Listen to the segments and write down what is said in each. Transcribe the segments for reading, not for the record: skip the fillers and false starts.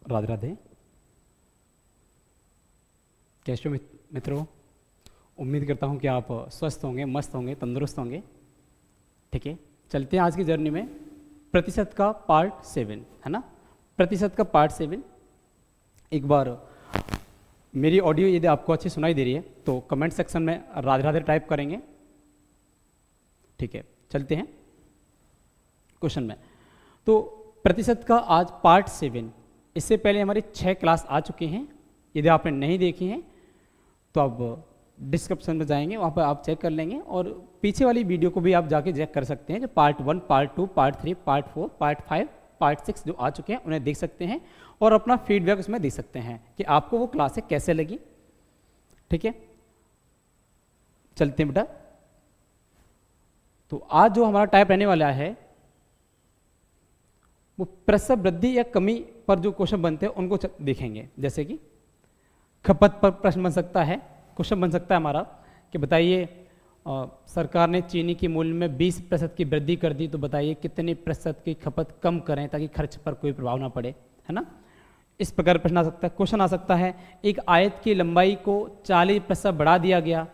राधे राधे। कैसे हो मित्रों? उम्मीद करता हूँ कि आप स्वस्थ होंगे, मस्त होंगे, तंदुरुस्त होंगे। ठीक है, चलते हैं आज की जर्नी में। प्रतिशत का पार्ट 7 है ना, प्रतिशत का पार्ट 7। एक बार मेरी ऑडियो यदि आपको अच्छी सुनाई दे रही है तो कमेंट सेक्शन में राधे राधे टाइप करेंगे। ठीक है, चलते हैं क्वेश्चन में। तो प्रतिशत का आज पार्ट 7। इससे पहले हमारी 6 क्लास आ चुकी हैं। यदि आपने नहीं देखी हैं तो आप डिस्क्रिप्शन में जाएंगे, वहाँ पर आप चेक कर लेंगे, और पीछे वाली वीडियो को भी आप जाके चेक कर सकते हैं। जो part 1, part 2, part 3, part 4, part 5, part 6 जो आ चुके हैं उन्हें देख सकते हैं और अपना फीडबैक उसमें दे सकते हैं कि आपको वो क्लासें कैसे लगी। ठीक है, चलते हैं बेटा। तो आज जो हमारा टाइप रहने वाला है वो प्रसव वृद्धि या कमी पर जो क्वेश्चन बनते हैं उनको देखेंगे। जैसे कि खपत पर प्रश्न बन सकता है, क्वेश्चन बन सकता है हमारा कि बताइए सरकार ने चीनी के मूल्य में 20% की वृद्धि कर दी, तो बताइए कितने प्रतिशत की खपत कम करें ताकि खर्च पर कोई प्रभाव ना पड़े, है ना। इस प्रकार प्रश्न आ सकता है। क्वेश्चन आ सकता है एक आयत की लंबाई को 40% बढ़ा दिया गया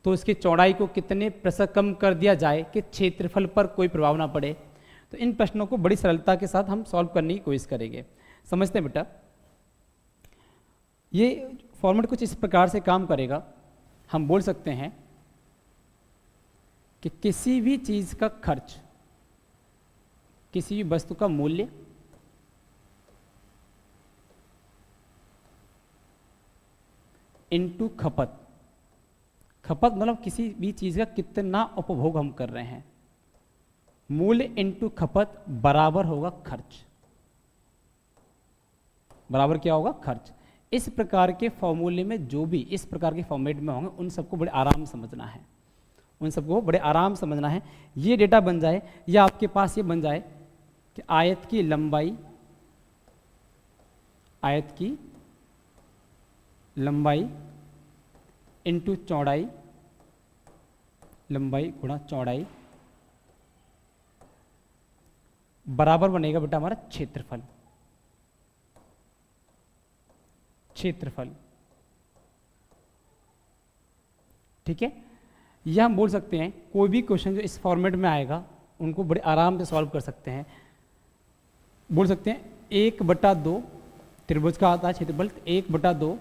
तो इसकी चौड़ाई को कितने प्रतिशत कम कर दिया जाए कि क्षेत्रफल पर कोई प्रभाव ना पड़े। तो इन प्रश्नों को बड़ी सरलता के साथ हम सॉल्व करने की कोशिश करेंगे। समझते हैं बेटा, ये फॉर्मेट कुछ इस प्रकार से काम करेगा। हम बोल सकते हैं कि किसी भी चीज का खर्च, किसी भी वस्तु का मूल्य इनटू खपत। खपत मतलब किसी भी चीज का कितना उपभोग हम कर रहे हैं, मूल्य इनटू खपत बराबर होगा खर्च। बराबर क्या होगा? खर्च। इस प्रकार के फॉर्मूले में जो भी इस प्रकार के फॉर्मेट में होंगे उन सबको बड़े आराम से समझना है, उन सबको बड़े आराम से समझना है। ये डेटा बन जाए या आपके पास ये बन जाए कि आयत की लंबाई, आयत की लंबाई इनटू चौड़ाई, लंबाई गुणा चौड़ाई बराबर बनेगा बेटा हमारा क्षेत्रफल। क्षेत्रफल, ठीक है। यह हम बोल सकते हैं कोई भी क्वेश्चन जो इस फॉर्मेट में आएगा उनको बड़े आराम से सॉल्व कर सकते हैं। बोल सकते हैं 1/2 त्रिभुज का आता है क्षेत्रफल, 1/2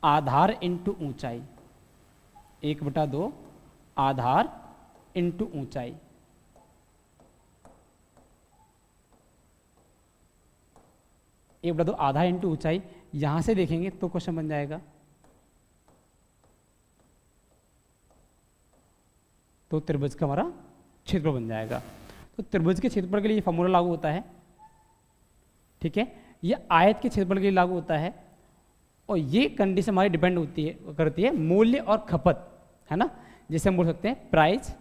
आधार इंटू ऊंचाई, 1/2 आधार इंटू ऊंचाई। एक बटा 2 आधा इंटू ऊंचाई, यहां से देखेंगे तो क्वेश्चन बन जाएगा। तो त्रिभुज का हमारा क्षेत्रफल बन जाएगा। तो त्रिभुज के क्षेत्रफल के लिए ये फॉर्मूला लागू होता है, ठीक है। ये आयत के क्षेत्रफल के लिए लागू होता है, और ये कंडीशन हमारी डिपेंड होती है, करती है मूल्य और खपत, है ना। जैसे हम बोल सकते हैं प्राइस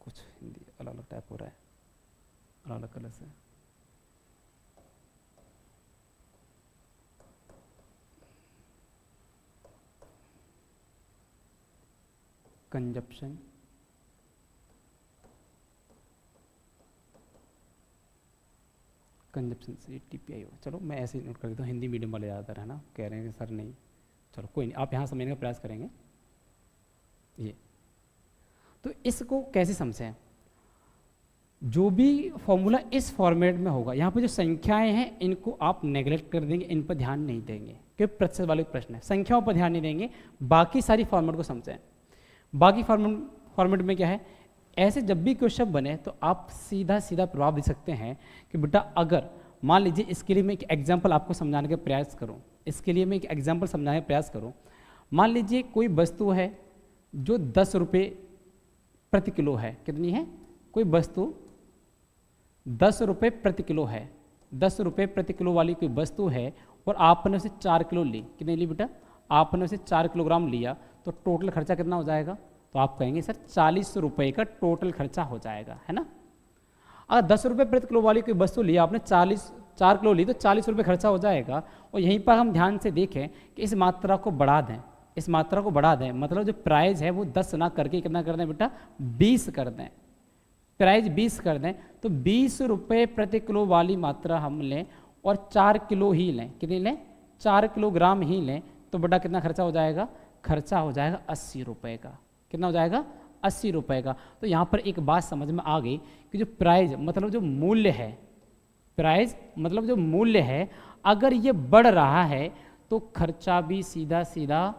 कुछ हिंदी अलग अलग टाइप हो रहा है, अलग अलग कलर से। कंजप्शन, कंजप्शन से टीपीआई हो। चलो मैं ऐसे नोट कर देता हूँ, हिंदी मीडियम वाले ज़्यादातर है ना, कह रहे हैं सर नहीं, चलो कोई नहीं, आप यहाँ समझने का प्रयास करेंगे। ये तो इसको कैसे समझें? जो भी फॉर्मूला इस फॉर्मेट में होगा, यहाँ पे जो संख्याएं हैं इनको आप नेगलेक्ट कर देंगे, इन पर ध्यान नहीं देंगे क्योंकि प्रतिशत वाले प्रश्न है, संख्याओं पर ध्यान नहीं देंगे, बाकी सारी फॉर्मेट को समझें। बाकी फॉर्मेट में क्या है, ऐसे जब भी क्वेश्चन बने तो आप सीधा सीधा प्रभाव दे सकते हैं कि बेटा अगर मान लीजिए, इसके लिए मैं एक एग्जाम्पल आपको समझाने का प्रयास करूँ, इसके लिए मैं एक एग्जाम्पल समझाने का प्रयास करूँ। मान लीजिए कोई वस्तु है जो 10 रुपये प्रति किलो है। कितनी है? कोई वस्तु 10 रुपये प्रति किलो है, 10 रुपये प्रति किलो वाली कोई वस्तु है, और आपने उसे 4 किलो ली। कितने ली बेटा? आपने उसे 4 किलोग्राम लिया, तो टोटल खर्चा कितना हो जाएगा? तो आप कहेंगे सर 40 रुपये का टोटल खर्चा हो जाएगा, है ना। अगर 10 रुपये प्रति किलो वाली कोई वस्तु लिया आपने, 4 किलो ली, तो 40 रुपये खर्चा हो जाएगा। और यहीं पर हम ध्यान से देखें कि इस मात्रा को बढ़ा दें, इस मात्रा को बढ़ा दें, मतलब जो प्राइस है वो 10 ना करके कितना कर दें बेटा, 20 कर दें, प्राइस 20 कर दें, तो 20 रुपये प्रति किलो वाली मात्रा हम लें और 4 किलो ही लें, कितनी लें, 4 किलोग्राम ही लें, तो बेटा कितना खर्चा हो जाएगा, खर्चा हो जाएगा 80 रुपये का, कितना हो जाएगा, 80 रुपये का। तो यहाँ पर एक बात समझ में आ गई कि जो प्राइस मतलब जो मूल्य है, प्राइस मतलब जो मूल्य है, अगर ये बढ़ रहा है तो खर्चा भी सीधा सीधा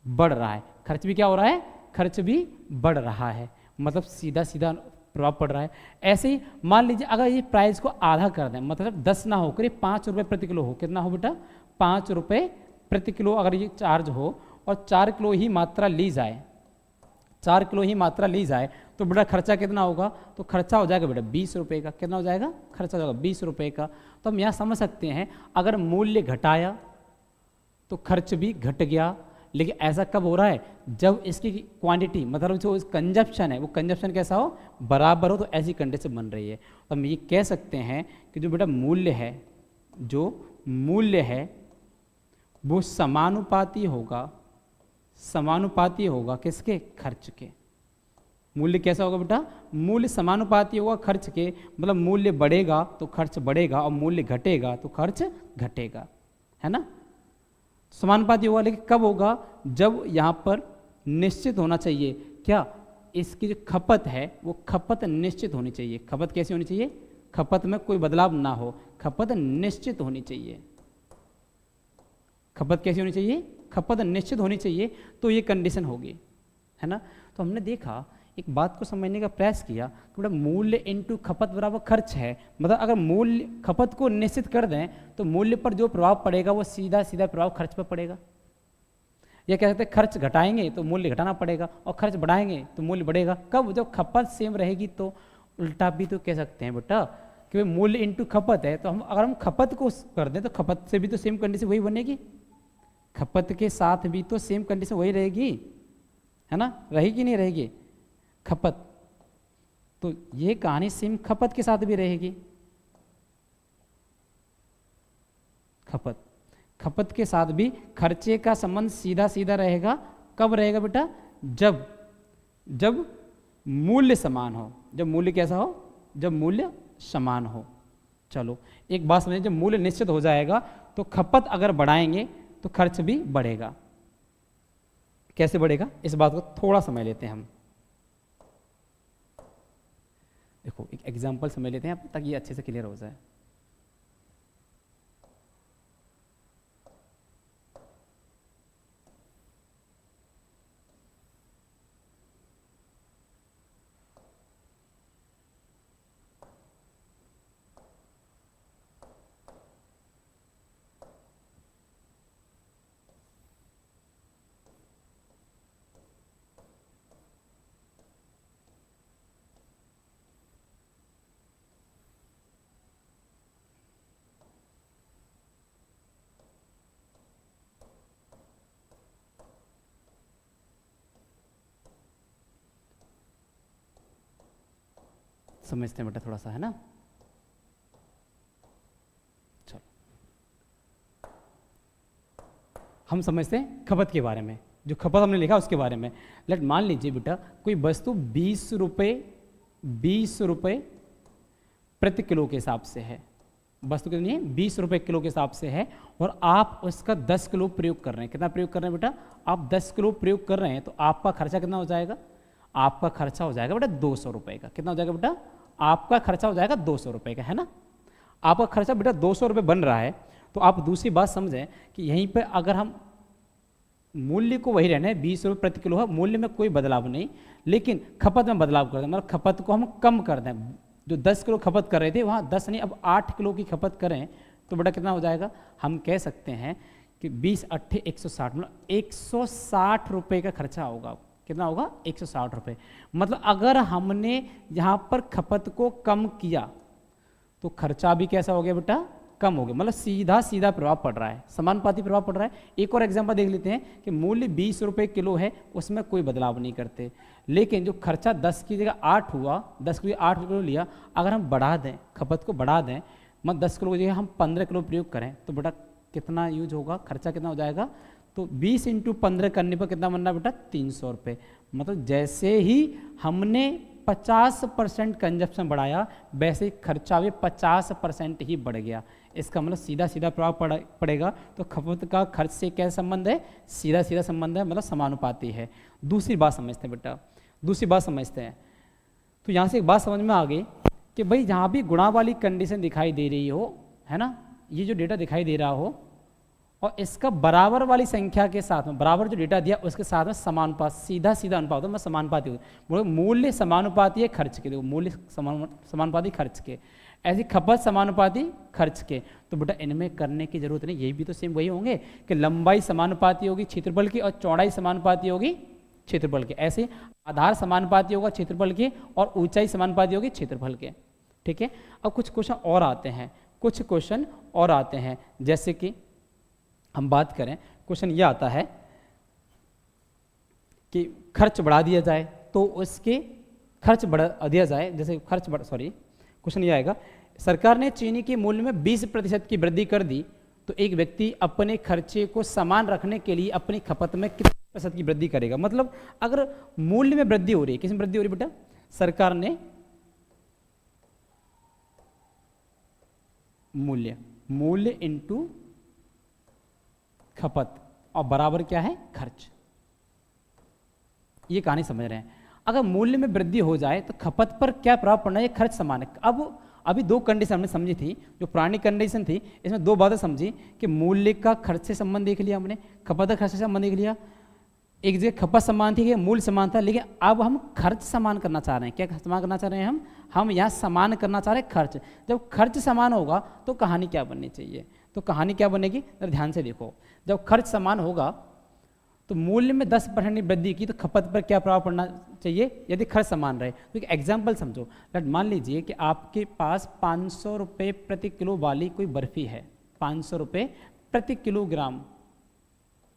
बढ़ रहा है, खर्च भी क्या हो रहा है, खर्च भी बढ़ रहा है, मतलब सीधा सीधा प्रभाव पड़ रहा है। ऐसे ही मान लीजिए अगर ये प्राइस को आधा कर दें, मतलब 10 ना होकर ये 5 रुपये प्रति किलो हो, कितना हो बेटा, 5 रुपये प्रति किलो अगर ये चार्ज हो और 4 किलो ही मात्रा ली जाए, 4 किलो ही मात्रा ली जाए, तो बेटा खर्चा कितना होगा, तो खर्चा हो जाएगा बेटा 20 रुपये का, कितना हो जाएगा, खर्चा हो जाएगा 20 रुपये का। तो हम यहाँ समझ सकते हैं अगर मूल्य घटाया तो खर्च भी घट गया, लेकिन ऐसा कब हो रहा है, जब इसकी क्वांटिटी मतलब जो कंजप्शन है वो कंजप्शन कैसा हो, बराबर हो, तो ऐसी कंडीशन बन रही है। तो हम ये कह सकते हैं कि जो बेटा मूल्य है, जो मूल्य है वो समानुपाती होगा, समानुपाती होगा किसके, खर्च के। मूल्य कैसा होगा बेटा, मूल्य समानुपाती होगा खर्च के, मतलब मूल्य बढ़ेगा तो खर्च बढ़ेगा और मूल्य घटेगा तो खर्च घटेगा, है ना, समानुपाती होगा। लेकिन कब होगा, जब यहाँ पर निश्चित होना चाहिए क्या, इसकी जो खपत है वो खपत निश्चित होनी चाहिए। खपत कैसी होनी चाहिए, खपत में कोई बदलाव ना हो, खपत निश्चित होनी चाहिए। खपत कैसी होनी चाहिए, खपत निश्चित होनी चाहिए, तो ये कंडीशन होगी, है ना। तो हमने देखा, एक बात को समझने का प्रयास किया कि बेटा मूल्य इनटू खपत बराबर खर्च है, मतलब अगर मूल्य खपत को निश्चित कर दें तो मूल्य पर जो प्रभाव पड़ेगा वो सीधा सीधा प्रभाव खर्च पर पड़ेगा। ये कह सकते हैं खर्च घटाएंगे तो मूल्य घटाना पड़ेगा और खर्च बढ़ाएंगे तो मूल्य बढ़ेगा। कब, जब खपत सेम रहेगी। तो उल्टा भी तो कह सकते हैं बेटा कि मूल्य इनटू खपत है, तो हम अगर हम खपत को कर दें तो खपत से भी तो सेम कंडीशन वही बनेगी, खपत के साथ भी तो सेम कंडीशन वही रहेगी, है ना, रहेगी नहीं रहेगी खपत, तो ये कहानी सेम खपत के साथ भी रहेगी। खपत, खपत के साथ भी खर्चे का संबंध सीधा सीधा रहेगा। कब रहेगा बेटा, जब जब मूल्य समान हो। जब मूल्य कैसा हो, जब मूल्य समान हो। चलो एक बात समझिए, जब मूल्य निश्चित हो जाएगा तो खपत अगर बढ़ाएंगे तो खर्च भी बढ़ेगा। कैसे बढ़ेगा, इस बात को थोड़ा समझ लेते हैं हम। देखो एक एग्जांपल समझ लेते हैं ताकि ये अच्छे से क्लियर हो जाए। समझते हैं बेटा थोड़ा सा, है ना। चलो हम समझते हैं खपत के बारे में, जो खपत हमने लिखा उसके बारे में। लेट मान लीजिए बेटा कोई वस्तु 20 रुपये प्रति किलो के हिसाब से है। वस्तु कितनी है, 20 रुपये किलो के हिसाब से है, और आप उसका 10 किलो प्रयोग कर रहे हैं। कितना प्रयोग कर रहे हैं बेटा, आप 10 किलो प्रयोग कर रहे हैं, तो आपका खर्चा कितना हो जाएगा, आपका खर्चा हो जाएगा बेटा 200 रुपये का। कितना हो जाएगा बेटा, आपका खर्चा हो जाएगा 200 रुपये का, है ना। आपका खर्चा बेटा 200 रुपये बन रहा है। तो आप दूसरी बात समझें कि यहीं पर अगर हम मूल्य को वही रहना है, 20 रुपये प्रति किलो है, मूल्य में कोई बदलाव नहीं, लेकिन खपत में बदलाव कर दें, मतलब खपत को हम कम कर दें। जो 10 किलो खपत कर रहे थे वहाँ 10 नहीं, अब 8 किलो की खपत करें तो बेटा कितना हो जाएगा, हम कह सकते हैं कि 20 8 160, मतलब 160 रुपये का खर्चा होगा। कितना होगा, 160 रुपये। मतलब अगर हमने यहाँ पर खपत को कम किया तो खर्चा भी कैसा हो गया बेटा, कम हो गया, मतलब सीधा सीधा प्रभाव पड़ रहा है, समानुपाती प्रभाव पड़ रहा है। एक और एग्जांपल देख लेते हैं कि मूल्य 20 रुपये किलो है, उसमें कोई बदलाव नहीं करते, लेकिन जो खर्चा 10 की जगह 8 हुआ, 10 की जगह 8 किलो लिया, अगर हम बढ़ा दें, खपत को बढ़ा दें, मतलब 10 किलो की जगह हम 15 किलो प्रयोग करें, तो बेटा कितना यूज होगा, खर्चा कितना हो जाएगा, तो 20 × 15 करने पर कितना बन रहा है बेटा 300 रुपये। मतलब जैसे ही हमने 50% कंजप्शन बढ़ाया वैसे ही खर्चा भी 50% ही बढ़ गया। इसका मतलब सीधा सीधा प्रभाव पड़ेगा। तो खपत का खर्च से क्या संबंध है, सीधा सीधा संबंध है, मतलब समानुपाती है। दूसरी बात समझते हैं बेटा, दूसरी बात समझते हैं। तो यहाँ से एक बात समझ में आ गई कि भाई जहाँ भी गुणा वाली कंडीशन दिखाई दे रही हो, है ना, ये जो डेटा दिखाई दे रहा हो और इसका बराबर वाली संख्या के साथ में, बराबर जो डेटा दिया उसके साथ में समानुपात, सीधा सीधा अनुपात हो, मैं समानुपाती हो, मूल्य समानुपाती है खर्च के, देखो मूल्य समानुपाती खर्च के, ऐसी खपत समानुपाती खर्च के। तो बेटा इनमें करने की जरूरत नहीं, यही भी तो सेम वही होंगे कि लंबाई समानुपाती होगी क्षेत्रफल की और चौड़ाई समानुपाती होगी क्षेत्रफल के। ऐसे आधार समानुपाती होगा क्षेत्रफल के और ऊंचाई समानुपाती होगी क्षेत्रफल के। ठीक है, अब कुछ क्वेश्चन और आते हैं, कुछ क्वेश्चन और आते हैं। जैसे कि हम बात करें, क्वेश्चन ये आता है कि खर्च बढ़ा दिया जाए तो उसके खर्च बढ़ा दिया जाए, जैसे खर्च क्वेश्चन ये आएगा, सरकार ने चीनी के मूल्य में 20% की वृद्धि कर दी तो एक व्यक्ति अपने खर्चे को समान रखने के लिए अपनी खपत में कितने प्रतिशत की वृद्धि करेगा। मतलब अगर मूल्य में वृद्धि हो रही है, किस में वृद्धि हो रही है बेटा, सरकार ने मूल्य इंटू खपत और बराबर क्या है खर्च, ये कहानी समझ रहे हैं। अगर मूल्य में वृद्धि हो जाए तो खपत पर क्या प्रभाव पड़ना है, खर्च समान है। अब अभी दो कंडीशन हमने समझी थी, जो पुरानी कंडीशन थी इसमें दो बातें समझी कि मूल्य का खर्च से संबंध देख लिया हमने, खपत का खर्च से संबंध देख लिया। एक जगह खपत समान थी, मूल्य समान था, लेकिन अब हम खर्च समान करना चाह रहे हैं। क्या समान करना चाह रहे हैं हम यहाँ समान करना चाह रहे हैं खर्च। जब खर्च समान होगा तो कहानी क्या बननी चाहिए, तो कहानी क्या बनेगी, ध्यान से देखो। जब खर्च समान होगा तो मूल्य में 10% की वृद्धि की तो खपत पर क्या प्रभाव पड़ना चाहिए यदि खर्च समान रहे। तो एक एग्जाम्पल समझो, मान लीजिए कि आपके पास 500 रुपये प्रति किलो वाली कोई बर्फी है, 500 रुपये प्रति किलोग्राम,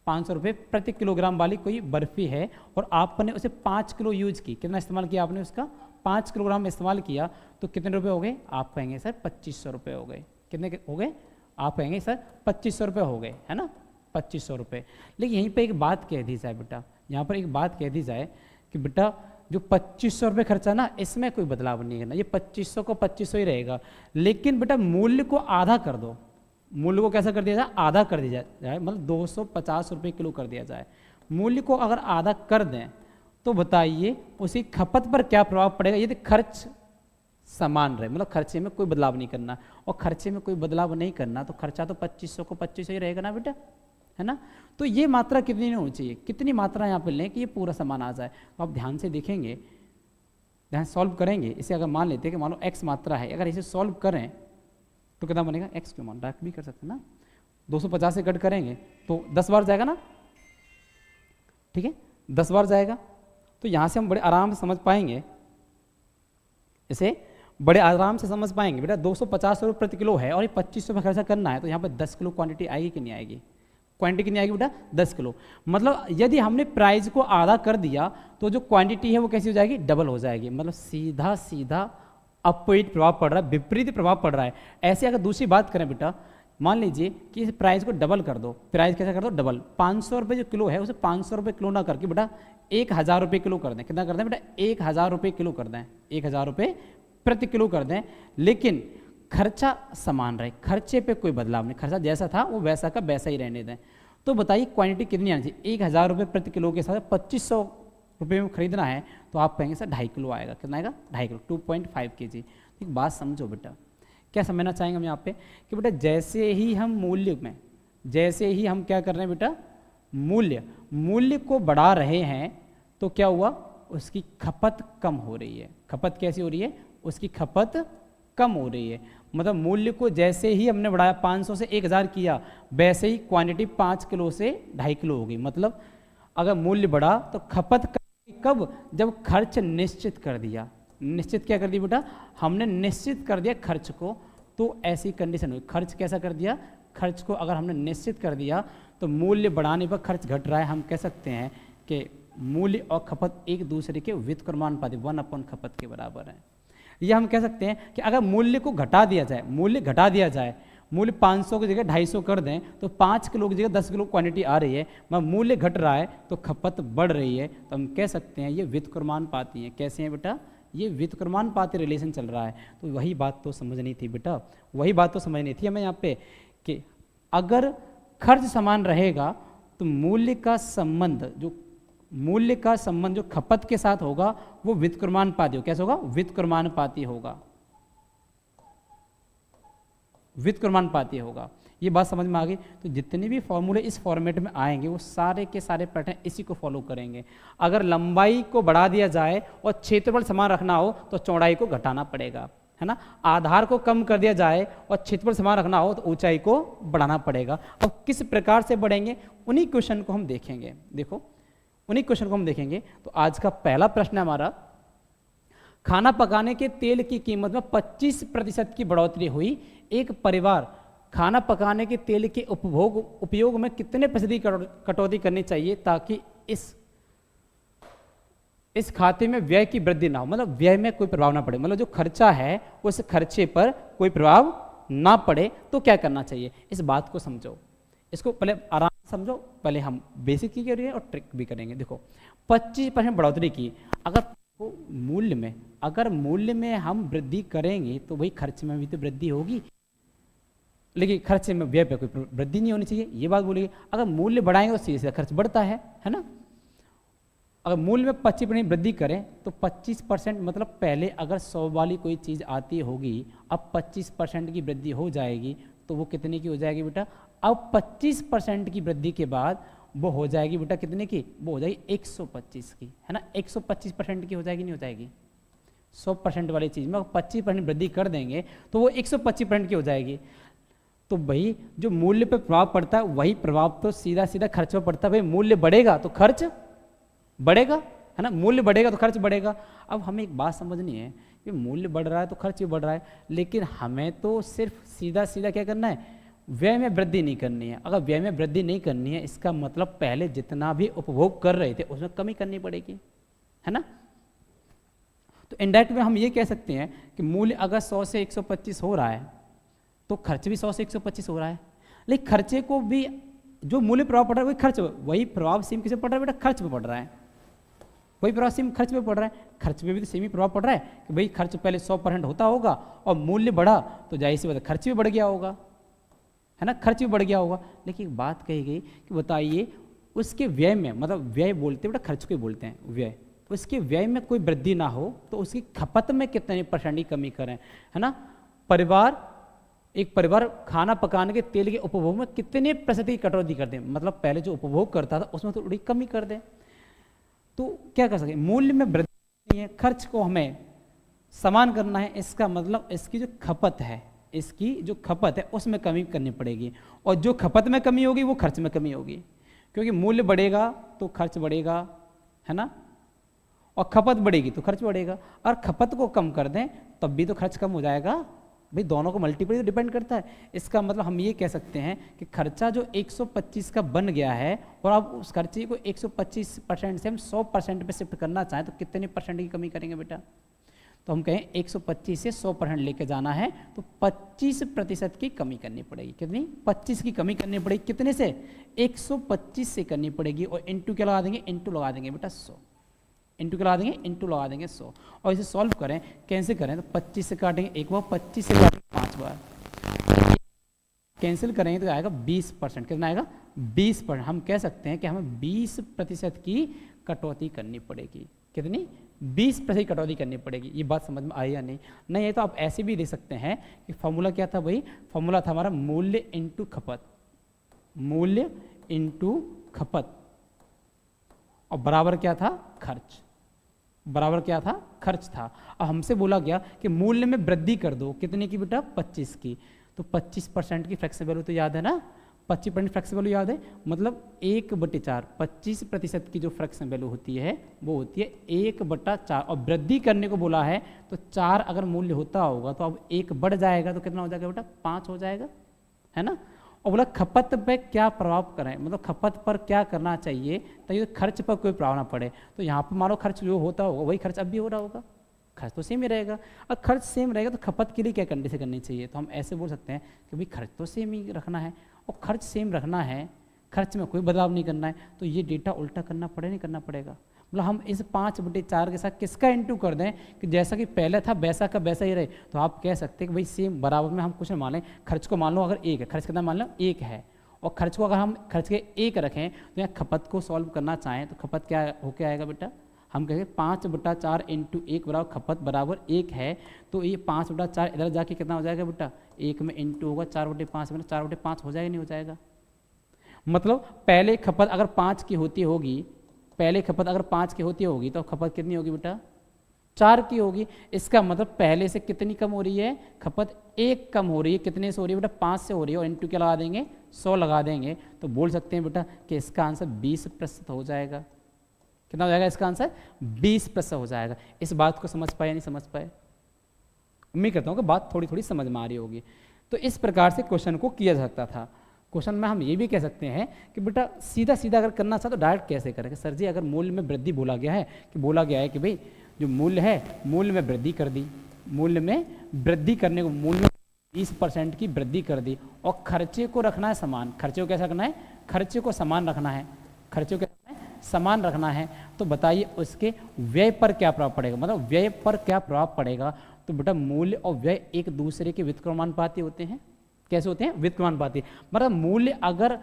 500 रुपये प्रति किलोग्राम वाली कोई बर्फी है और आपने उसे 5 किलो यूज की। कितना इस्तेमाल किया आपने उसका, 5 किलोग्राम इस्तेमाल किया तो कितने रुपए हो गए, आप कहेंगे सर 2500 रुपये हो गए। कितने हो गए, आप कहेंगे सर 2500 रुपये हो गए, है ना, 2500 रुपये। लेकिन यहीं पे एक बात कह दी जाए बेटा, यहाँ पर एक बात कह दी जाए कि बेटा जो 2500 रुपये खर्चा ना, इसमें कोई बदलाव नहीं करना, ये 2500 को 2500 ही रहेगा। लेकिन बेटा मूल्य को आधा कर दो, मूल्य को कैसा कर दिया जाए, आधा कर दिया जाए, मतलब 250 रुपये किलो कर दिया जाए। मूल्य को अगर आधा कर दें तो बताइए उसी खपत पर क्या प्रभाव पड़ेगा यदि खर्च समान रहे, मतलब खर्चे में कोई बदलाव नहीं करना। और खर्चे में कोई बदलाव नहीं करना तो खर्चा तो 2500 को 2500 ही रहेगा ना बेटा, है ना। तो ये मात्रा कितनी नहीं होनी चाहिए, कितनी मात्रा यहाँ पर लें कि ये पूरा समान आ जाए। तो आप ध्यान से देखेंगे, ध्यान सॉल्व करेंगे इसे। अगर मान लेते हैं कि मान लो x मात्रा है, अगर इसे सॉल्व करें तो कितना बनेगा, x क्यों मान डायरेक्ट भी कर सकते हैं ना, 250 से कट करेंगे तो 10 बार जाएगा ना, ठीक है 10 बार जाएगा। तो यहाँ से हम बड़े आराम से समझ पाएंगे, इसे बड़े आराम से समझ पाएंगे बेटा। 250 रुपये प्रति किलो है और ये 2500 में खर्चा करना है तो यहाँ पर 10 किलो क्वांटिटी आएगी कि नहीं आएगी, क्वांटिटी कितनी आएगी बेटा 10 किलो। मतलब यदि हमने प्राइस को आधा कर दिया तो जो क्वांटिटी है वो कैसी हो जाएगी, डबल हो जाएगी। मतलब सीधा सीधा अपोजिट प्रभाव पड़ रहा है, विपरीत प्रभाव पड़ रहा है। ऐसे अगर दूसरी बात करें बेटा, मान लीजिए कि इस प्राइस को डबल कर दो, प्राइस कैसे कर दो डबल, 500 रुपये जो किलो है उसे 500 रुपये किलो ना करके बेटा 1000 रुपये किलो कर दें। कितना कर दें बेटा, 1000 रुपये किलो कर दें, 1000 रुपये प्रति किलो कर दें। लेकिन खर्चा समान रहे, खर्चे पे कोई बदलाव नहीं, खर्चा जैसा था वो वैसा का वैसा ही रहने दें। तो बताइए क्वांटिटी कितनी आनी चाहिए, 1000 रुपये प्रति किलो के साथ 2500 रुपये में खरीदना है तो आप कहेंगे सर 2.5 किलो आएगा। कितना आएगा, 2.5 किलो, 2.5 kg। एक बात समझो बेटा, क्या समझना चाहेंगे हम यहाँ पे कि बेटा जैसे ही हम मूल्य में, जैसे ही हम क्या कर रहे हैं बेटा, मूल्य को बढ़ा रहे हैं तो क्या हुआ, उसकी खपत कम हो रही है। खपत कैसी हो रही है, उसकी खपत कम हो रही है। मतलब मूल्य को जैसे ही हमने बढ़ाया 500 से 1000 किया, वैसे ही क्वांटिटी 5 किलो से 2.5 किलो हो गई। मतलब अगर मूल्य बढ़ा तो खपत कब, जब खर्च निश्चित कर दिया। निश्चित क्या कर दिया बेटा, हमने निश्चित कर दिया खर्च को। तो ऐसी कंडीशन हुई, खर्च कैसा कर दिया, खर्च को अगर हमने निश्चित कर दिया तो मूल्य बढ़ाने पर खर्च घट रहा है। हम कह सकते हैं कि मूल्य और खपत एक दूसरे के व्युत्क्रमानुपाती 1/, खपत के बराबर है। यह हम कह सकते हैं कि अगर मूल्य को घटा दिया जाए, मूल्य घटा दिया जाए, मूल्य 500 की जगह 250 कर दें तो 5 किलो की जगह 10 किलो क्वांटिटी आ रही है, मगर मूल्य घट रहा है तो खपत बढ़ रही है, तो हम कह सकते हैं ये व्युत्क्रमानुपाती है। कैसे हैं बेटा? ये व्युत्क्रमानुपाती रिलेशन चल रहा है। तो वही बात तो समझनी थी बेटा, वही बात तो समझनी थी हमें यहाँ पे कि अगर खर्च समान रहेगा तो मूल्य का संबंध जो खपत के साथ होगा वो व्युत्क्रमानुपाती होगा। कैसे होगा? व्युत्क्रमानुपाती होगा, व्युत्क्रमानुपाती होगा। ये बात समझ में आ गई। तो जितने भी फॉर्मूले इस फॉर्मेट में आएंगे वो सारे के सारे पैटर्न इसी को फॉलो करेंगे। अगर लंबाई को बढ़ा दिया जाए और क्षेत्रफल समान रखना हो तो चौड़ाई को घटाना पड़ेगा, है ना। आधार को कम कर दिया जाए और क्षेत्रफल समान रखना हो तो ऊंचाई को बढ़ाना पड़ेगा। और किस प्रकार से बढ़ेंगे उन्हीं क्वेश्चन को हम देखेंगे। देखो उन्हीं क्वेश्चन को हम देखेंगे। तो आज का पहला प्रश्न है हमारा, खाना पकाने के तेल की कीमत में 25% की बढ़ोतरी हुई। एक परिवार खाना पकाने के तेल के उपयोग में कितने % कटौती करनी चाहिए ताकि इस खाते में व्यय की वृद्धि ना हो, मतलब व्यय में कोई प्रभाव ना पड़े, मतलब जो खर्चा है उस खर्चे पर कोई प्रभाव ना पड़े तो क्या करना चाहिए? इस बात को समझो, इसको पहले आराम से समझो। पहले हम बेसिक की करेंगे और ट्रिक भी करेंगे। देखो 25% बढ़ोतरी की, अगर मूल्य में हम वृद्धि करेंगे तो वही खर्च में भी तो वृद्धि होगी, लेकिन खर्च में व्यय पे कोई वृद्धि नहीं होनी चाहिए, ये बात बोलिए। अगर मूल्य बढ़ाएंगे तो सीधे खर्च बढ़ता है ना। अगर मूल्य में 25% वृद्धि करें तो 25% मतलब पहले अगर 100 वाली कोई चीज़ आती होगी, अब 25% की वृद्धि हो जाएगी तो वो कितने की हो जाएगी बेटा? अब 25% की वृद्धि के बाद वो हो जाएगी बेटा कितने की? वो हो जाएगी 125 की, है ना। 125% की हो जाएगी, नहीं हो जाएगी? 100% वाली चीज़ में 25% वृद्धि कर देंगे तो वो 125% की हो जाएगी। तो भाई जो मूल्य पर प्रभाव पड़ता है वही प्रभाव तो सीधा सीधा खर्च पर पड़ता है। भाई मूल्य बढ़ेगा तो खर्च बढ़ेगा, है ना। मूल्य बढ़ेगा तो खर्च बढ़ेगा। अब हमें एक बात समझनी है कि मूल्य बढ़ रहा है तो खर्च भी बढ़ रहा है, लेकिन हमें तो सिर्फ सीधा सीधा क्या करना है? व्यय में वृद्धि नहीं करनी है। अगर व्यय में वृद्धि नहीं करनी है इसका मतलब पहले जितना भी उपभोग कर रहे थे उसमें कमी करनी पड़ेगी, है ना। तो इनडायरेक्ट में हम ये कह सकते हैं कि मूल्य अगर 100 से 125 हो रहा है तो खर्च भी 100 से 125 हो रहा है, लेकिन खर्चे को भी जो मूल्य प्रभाव पड़ रहा है वही प्रभाव सेम किसे पड़ रहा है बेटा? खर्च पे पड़ रहा है। वही प्रभाव सेम खर्च पे पड़ रहा है। खर्च पे भी तो सेम ही प्रभाव पड़ रहा है कि भाई खर्च पहले 100% होता होगा और मूल्य बढ़ा तो जाहिर सी बात है खर्च भी बढ़ गया होगा, है ना। खर्च भी बढ़ गया होगा। लेकिन एक बात कही गई कि बताइए उसके व्यय में, मतलब व्यय बोलते हैं बेटा, खर्च को ही बोलते हैं व्यय, उसके व्यय में कोई वृद्धि ना हो तो उसकी खपत में कितने % की कमी करें, है ना। एक परिवार खाना पकाने के तेल के उपभोग में कितने % की कटौती कर दें, मतलब पहले जो उपभोग करता था उसमें थोड़ी कमी कर दें। तो क्या कर सके? मूल्य में वृद्धि नहीं है, खर्च को हमें समान करना है। इसका मतलब इसकी जो खपत है उसमें कमी करनी पड़ेगी, और जो खपत में कमी होगी वो खर्च में कमी होगी, क्योंकि मूल्य बढ़ेगा तो खर्च बढ़ेगा, है ना, और खपत बढ़ेगी तो खर्च बढ़ेगा। और खपत को कम कर दें तब भी तो खर्च कम हो जाएगा। भाई दोनों को मल्टीपल तो डिपेंड करता है। इसका मतलब हम ये कह सकते हैं कि खर्चा जो 125 का बन गया है और अब उस खर्चे को 125% से हम 100% पे शिफ्ट करना चाहें तो कितने % की कमी करेंगे बेटा? तो हम कहें 125 से 100% लेके जाना है तो 25% की कमी करनी पड़ेगी। कितनी? 25 की कमी करनी पड़ेगी। कितने से? 125 से करनी पड़ेगी। और इंटू क्या लगा देंगे? इंटू लगा देंगे बेटा 100। इंटू क्या लगा देंगे? इंटू लगा देंगे 100। और इसे सॉल्व करें, कैंसिल करें तो 25 से काटेंगे एक बार, 25 से काटेंगे 5 बार, कैंसिल करेंगे तो आएगा 20%। कितना आएगा? 20%। हम कह सकते हैं कि हमें 20% की कटौती करनी पड़ेगी। कितनी? 20% कटौती करनी पड़ेगी। ये बात समझ में आई या नहीं? नहीं है तो आप ऐसे भी दे सकते हैं कि फॉर्मूला क्या था भाई? फॉर्मूला था हमारा मूल्य इंटू खपत, मूल्य इंटू खपत, और बराबर क्या था? खर्च। बराबर क्या था? खर्च था। अब हमसे बोला गया कि मूल्य में वृद्धि कर दो। कितने की बेटा? 25 की। तो 25% की फ्रैक्शन वैल्यू तो याद है ना? 25% फ्रैक्शन वैल्यू याद है, मतलब 1/4। 25% की जो फ्रैक्शन वैल्यू होती है वो होती है 1/4। और वृद्धि करने को बोला है तो 4 अगर मूल्य होता होगा तो अब 1 बढ़ जाएगा तो कितना हो जाएगा बेटा? 5 हो जाएगा, है ना। और बोला खपत पे क्या प्रभाव करें, मतलब खपत पर क्या करना चाहिए ताकि खर्च पर कोई प्रभाव ना पड़े। तो यहाँ पर मानो खर्च जो होता होगा वही खर्च अब भी हो रहा होगा, खर्च तो सेम ही रहेगा। और खर्च सेम रहेगा तो खपत के लिए क्या कंडीशन करनी चाहिए, तो हम ऐसे बोल सकते हैं कि भाई खर्च तो सेम ही रखना है, और खर्च सेम रखना है, खर्च में कोई बदलाव नहीं करना है, तो ये डेटा उल्टा करना पड़े नहीं करना पड़ेगा। मतलब हम इस 5/4 के साथ किसका इंटू कर दें कि जैसा कि पहले था वैसा का वैसा ही रहे, तो आप कह सकते हैं कि भाई सेम बराबर में हम कुछ मान लें, खर्च को मान लो अगर 1 है, खर्च कितना मान लो 1 है, और खर्च को अगर हम खर्च के 1 रखें तो यहाँ खपत को सॉल्व करना चाहें तो खपत क्या होके आएगा बेटा, हम कहेंगे 5/4 × 1 बराबर खपत बराबर 1 है, तो ये 5/4 इधर जाके कितना हो जाएगा बेटा, 1 में इंटू होगा 4/5 में, 4/5 हो जाएगा नहीं हो जाएगा। मतलब पहले खपत अगर 5 की होती होगी, पहले खपत अगर 5 की होती होगी तो खपत कितनी होगी बेटा, 4 की होगी। इसका मतलब पहले से कितनी कम हो रही है, खपत 1 कम हो रही है। कितने से हो रही है बेटा, 5 से हो रही है, और इंटू क्या लगा देंगे, 100 लगा देंगे, तो बोल सकते हैं बेटा कि इसका आंसर 20% हो जाएगा। कितना हो जाएगा इसका आंसर, 20% हो जाएगा। इस बात को समझ पाए या नहीं समझ पाए, उम्मीद करता हूँ कि बात थोड़ी थोड़ी समझ में आ रही होगी। तो इस प्रकार से क्वेश्चन को किया जा सकता था। क्वेश्चन में हम ये भी कह सकते हैं कि बेटा सीधा सीधा अगर करना चाहे तो डायरेक्ट कैसे करें, सर जी अगर मूल्य में वृद्धि बोला गया है, कि बोला गया है कि भाई जो मूल्य है मूल्य में वृद्धि कर दी, मूल्य में वृद्धि करने को मूल्य में 20% की वृद्धि कर दी, और खर्चे को रखना है समान। खर्चे को कैसा रखना है, खर्चे को समान रखना है, खर्चे को समान रखना है, तो बताइए उसके व्यय पर क्या प्रभाव पड़ेगा, मतलब व्यय पर क्या प्रभाव पड़ेगा। तो बेटा मूल्य और व्यय एक दूसरे के व्युत्क्रमानुपाती होते हैं। कैसे होते हैं, व्युत्क्रमानुपाती। मतलब मूल्य अगर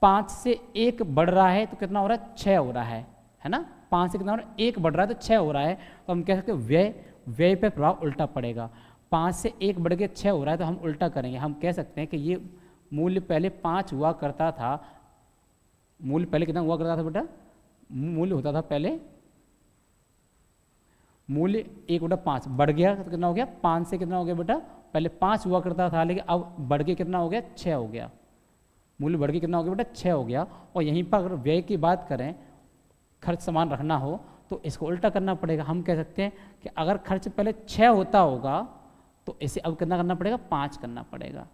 5 से 1 बढ़ रहा है तो कितना हो रहा है, 6 हो रहा है ना, 5 से कितना हो रहा है, 1 बढ़ रहा है तो 6 हो रहा है। तो हम कह सकते हैं व्यय पे प्रभाव उल्टा पड़ेगा। 5 से 1 बढ़ के 6 हो रहा है तो हम उल्टा करेंगे, हम कह सकते हैं कि ये मूल्य पहले 5 हुआ करता था, मूल्य पहले कितना हुआ करता था बेटा, मूल्य होता था पहले, मूल्य 1/5 बढ़ गया तो कितना हो गया, 5 से कितना हो गया बेटा, पहले 5 हुआ करता था लेकिन अब बढ़ के कितना हो गया, 6 हो गया। मूल्य बढ़ के कितना हो गया बेटा, 6 हो गया। और यहीं पर अगर व्यय की बात करें, खर्च समान रखना हो तो इसको उल्टा करना पड़ेगा। हम कह सकते हैं कि अगर खर्च पहले 6 होता होगा तो इसे अब कितना करना पड़ेगा, 5 करना पड़ेगा,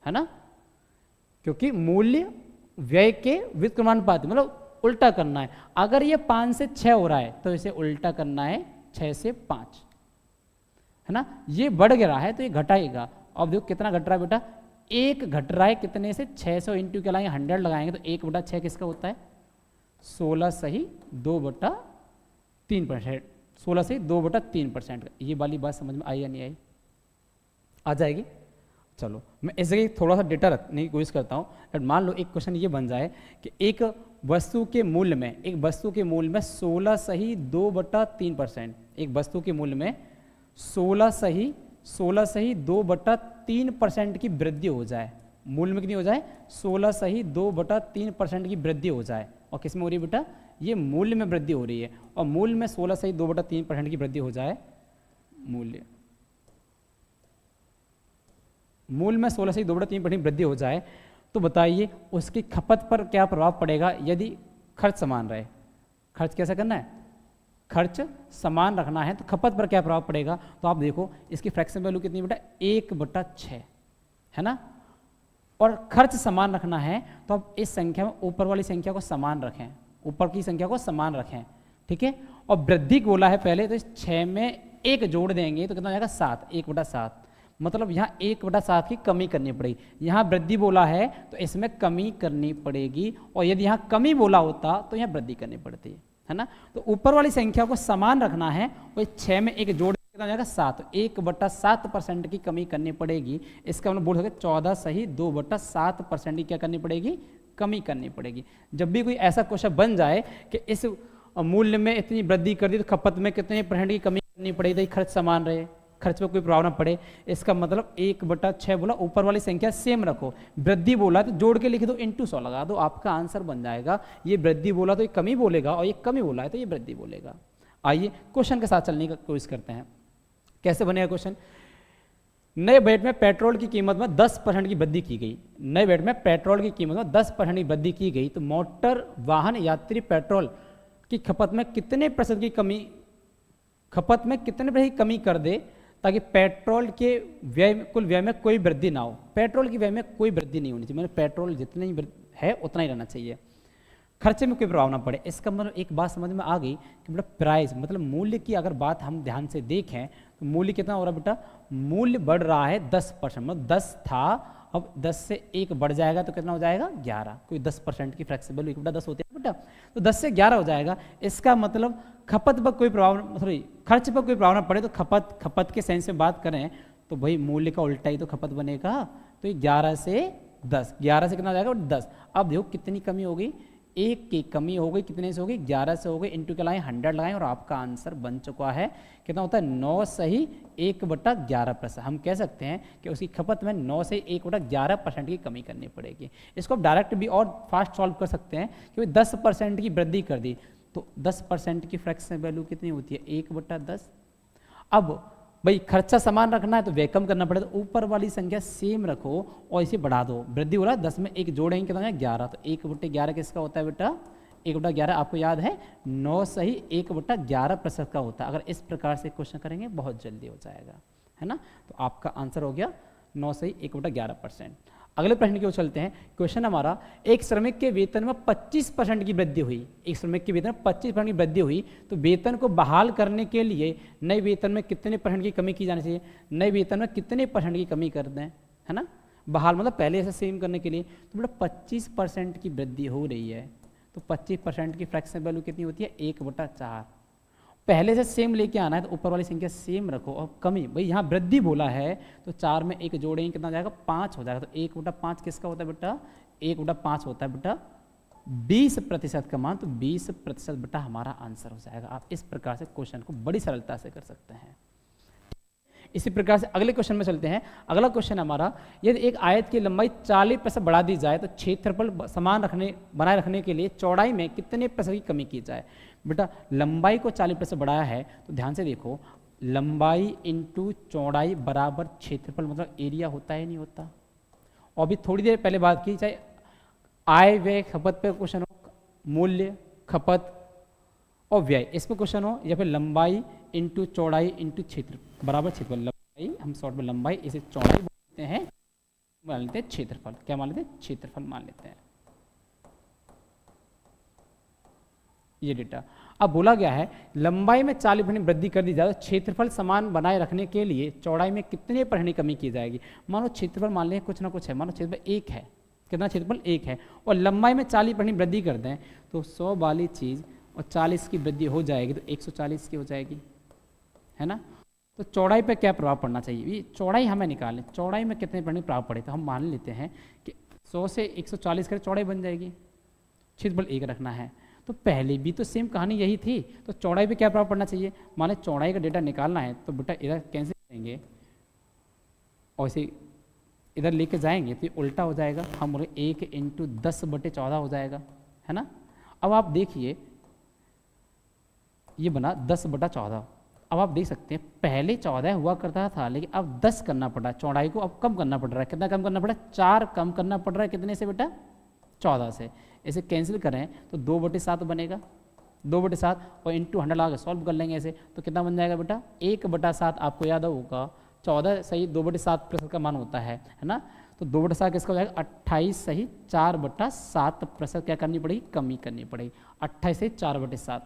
है ना, क्योंकि मूल्य व्यय के व्युत्क्रमानुपाती, मतलब उल्टा करना है। अगर ये 5 से 6 हो रहा है तो इसे उल्टा करना है 6 से 5, है ना। ये बढ़ गया है तो ये घटाएगा। अब देखो कितना घट रहा है बेटा, 1 घट रहा है कितने से, 600 इंटू क्या लाएंगे, 100 लगाएंगे तो 1/6 किसका होता है, 16 सही 2/3%, 16 सही 2/3%। ये वाली बात समझ में आई या नहीं आई, आ जाएगी। चलो मैं इस जगह थोड़ा सा डेटा रखने की कोशिश करता हूँ। मान लो एक क्वेश्चन ये बन जाए कि एक वस्तु के मूल्य में, एक वस्तु के मूल्य में 16 सही 2/3%, एक वस्तु के मूल्य में 16 सही 2/3% की वृद्धि हो जाए। मूल्य में कितनी हो जाए, 16 सही 2/3% की वृद्धि हो जाए। और किस में हो रही है बेटा, ये मूल्य में वृद्धि हो रही है, और मूल्य में 16 सही 2/3% की वृद्धि हो जाए, मूल्य में 16 से 2/3% वृद्धि हो जाए, तो बताइए उसकी खपत पर क्या प्रभाव पड़ेगा यदि खर्च समान रहे। खर्च कैसा करना है, खर्च समान रखना है तो खपत पर क्या प्रभाव पड़ेगा। तो आप देखो इसकी फ्रैक्शन वैल्यू कितनी बेटा, 1/6, है ना। और खर्च समान रखना है तो आप इस संख्या में ऊपर वाली संख्या को समान रखें, ऊपर की संख्या को समान रखें, ठीक है। और वृद्धि बोला है पहले, तो इस 6 में 1 जोड़ देंगे तो कितना हो जाएगा, 7, 1/7। मतलब यहाँ 1/7 की कमी करनी पड़ेगी। यहाँ वृद्धि बोला है तो इसमें कमी करनी पड़ेगी, और यदि यहाँ कमी बोला होता तो यहाँ वृद्धि करनी पड़ती है ना। तो ऊपर वाली संख्या को समान रखना है, और 6 में 1 जोड़ कितना हो जाएगा, 7, 1/7% की कमी करनी पड़ेगी। इसका मतलब बोल सकते 14 सही 2/7% की क्या करनी पड़ेगी, कमी करनी पड़ेगी। जब भी कोई ऐसा क्वेश्चन बन जाए कि इस मूल्य में इतनी वृद्धि कर दी तो खपत में कितने % की कमी करनी पड़ेगी, खर्च समान रहे, खर्च पे कोई प्रभाव ना पड़े, इसका मतलब 1/6 बोला, ऊपर वाली संख्या सेम रखो, वृद्धि बोला तो जोड़ के लिख दो, इंटू 100 लगा दो, आपका आंसर बन जाएगा। ये वृद्धि बोला तो ये कमी बोलेगा, और ये कमी बोला है तो ये वृद्धि बोलेगा। आइए क्वेश्चन के साथ चलने की कोशिश करते हैं, कैसे बनेगा क्वेश्चन। नए बजट में पेट्रोल की कीमत में 10% की वृद्धि की गई, नए बजट में पेट्रोल की कीमत में 10% की वृद्धि की गई, तो मोटर वाहन यात्री पेट्रोल की खपत में कितने % की कमी, खपत में कितने % की कमी कर दे ताकि पेट्रोल के व्यय, कुल व्यय में कोई वृद्धि ना हो। पेट्रोल की व्यय में कोई वृद्धि नहीं होनी चाहिए, मतलब पेट्रोल जितनी है उतना ही रहना चाहिए। खर्चे में कोई प्रभाव ना पड़े। इसका मतलब एक बात समझ में आ गई कि बेटा प्राइस मतलब मूल्य की अगर बात हम ध्यान से देखें तो मूल्य कितना हो रहा है बेटा, मूल्य बढ़ रहा है 10%, मतलब 10 था, अब 10 से 1 बढ़ जाएगा तो कितना हो जाएगा 11, कोई 10% की फ्लेक्सिबल बेटा 10 होते हैं बेटा, तो 10 से 11 हो जाएगा। इसका मतलब खपत पर कोई प्रभाव, सॉरी खर्च पर कोई प्रभाव ना पड़े, तो खपत के सेंस में बात करें तो भाई मूल्य का उल्टा ही तो खपत बनेगा, तो 11 से 10, 11 से कितना हो जाएगा 10। अब देखो कितनी कमी हो गई, 1 की कमी हो गई, कितने से हो गई 11 से हो गई, इंटू के लाएँ 100 लगाएं और आपका आंसर बन चुका है, कितना होता है 9 सही 1/11%। हम कह सकते हैं कि उसकी खपत में 9 से 1/11% की कमी करनी पड़ेगी। इसको आप डायरेक्ट भी और फास्ट सॉल्व कर सकते हैं कि 10% की वृद्धि कर दी तो 10% की फ्रैक्शन वैल्यू कितनी होती है 1/10। अब भाई खर्चा समान रखना है तो वे कम करना पड़ेगा, तो ऊपर वाली संख्या सेम रखो और इसे बढ़ा दो, वृद्धि हो रहा है 10 में 1 जोड़ेंगे कितना है 11, तो 1/11 किसका होता है बेटा 1/11 आपको याद है 9 सही 1/11% का होता है। अगर इस प्रकार से क्वेश्चन करेंगे बहुत जल्दी हो जाएगा, है ना। तो आपका आंसर हो गया 9 सही 1/11%। अगले प्रश्न की ओर चलते हैं। क्वेश्चन हमारा, एक श्रमिक के वेतन में 25% की वृद्धि हुई, एक श्रमिक के वेतन में 25% की वृद्धि हुई, तो वेतन को बहाल करने के लिए नए वेतन में कितने % की कमी की जानी चाहिए, नए वेतन में कितने % की कमी कर दें, है ना। बहाल मतलब पहले ऐसे सेम करने के लिए, तो बेटा 25% की वृद्धि हो रही है, तो 25% की फ्रैक्शन वैल्यू कितनी होती है 1/4। पहले से सेम लेके आना है तो ऊपर वाली संख्या सेम रखो, और कमी भाई यहाँ वृद्धि बोला है तो 4 में 1 जोड़ेंगे कितना हो जाएगा 5 हो जाएगा, तो 1/5 किसका होता है बेटा 1/5 होता है बेटा 20% का मान, तो 20% बेटा हमारा आंसर हो जाएगा। आप इस प्रकार से क्वेश्चन को बड़ी सरलता से कर सकते हैं। इसी प्रकार से अगले क्वेश्चन में चलते हैं। अगला क्वेश्चन हमारा, यदि एक आयत की लंबाई 40% बढ़ा दी जाए तो क्षेत्रफल समान बनाए रखने के लिए चौड़ाई में कितने % की कमी की जाए। बेटा लंबाई को 40% बढ़ाया है तो ध्यान से देखो, लंबाई इंटू चौड़ाई बराबर क्षेत्रफल मतलब एरिया होता है नहीं होता। और अभी थोड़ी देर पहले बात की, चाहे आय व्यय खपत पे क्वेश्चन हो, मूल्य खपत और व्यय इस पर क्वेश्चन हो, या फिर लंबाई इंटू चौड़ाई इंटू क्षेत्र बराबर क्षेत्रफल, लंबाई हम शॉर्ट में लंबाई इसे चौड़ाई बोलते हैं, मान लेते हैं क्षेत्रफल, क्या मान लेते हैं क्षेत्रफल मान लेते हैं। ये डेटा अब बोला गया है लंबाई में 40% वृद्धि कर दी जाए तो क्षेत्रफल समान बनाए रखने के लिए चौड़ाई में कितने % कमी की जाएगी। मानो क्षेत्रफल मान लें कुछ ना कुछ है, मानो क्षेत्रफल 1 है, कितना क्षेत्रफल 1 है, और लंबाई में 40% वृद्धि कर दें तो 100 वाली चीज़ और 40 की वृद्धि हो जाएगी तो 140 की हो जाएगी, है ना। तो चौड़ाई पे क्या प्रभाव पड़ना चाहिए, ये चौड़ाई हमें निकालें, चौड़ाई में कितने % प्रभाव पड़े, तो हम मान लेते हैं कि 100 से 140 करें चौड़ाई बन जाएगी, क्षेत्रफल 1 रखना है। तो पहले भी तो सेम कहानी यही थी, तो चौड़ाई पे क्या प्रभाव पड़ना चाहिए, माने चौड़ाई का डेटा निकालना है तो बेटा इधर कैंसिल करेंगे और इसे इधर लेके जाएंगे तो ये उल्टा हो जाएगा, हम बोले 1 इंटू 10/14 हो जाएगा, है ना। अब आप देखिए ये बना 10/14। अब आप देख सकते हैं पहले 14 हुआ करता था लेकिन अब 10 करना पड़ा, चौड़ाई को अब कम करना पड़ रहा है, कितना कम करना पड़ा 4 कम करना पड़ रहा है, कितने से बेटा 14 से। इसे कैंसिल करें तो 2/7 बनेगा, 2/7 और इंटू 100 लगा के सॉल्व कर लेंगे ऐसे, तो कितना बन जाएगा बेटा 1/7। आपको याद होगा 14 सही 2/7% का मान होता है ना, तो 2/7 किसका हो जाएगा 28 सही 4/7% क्या करनी पड़ेगी कमी करनी पड़ेगी, 28 से 4/7,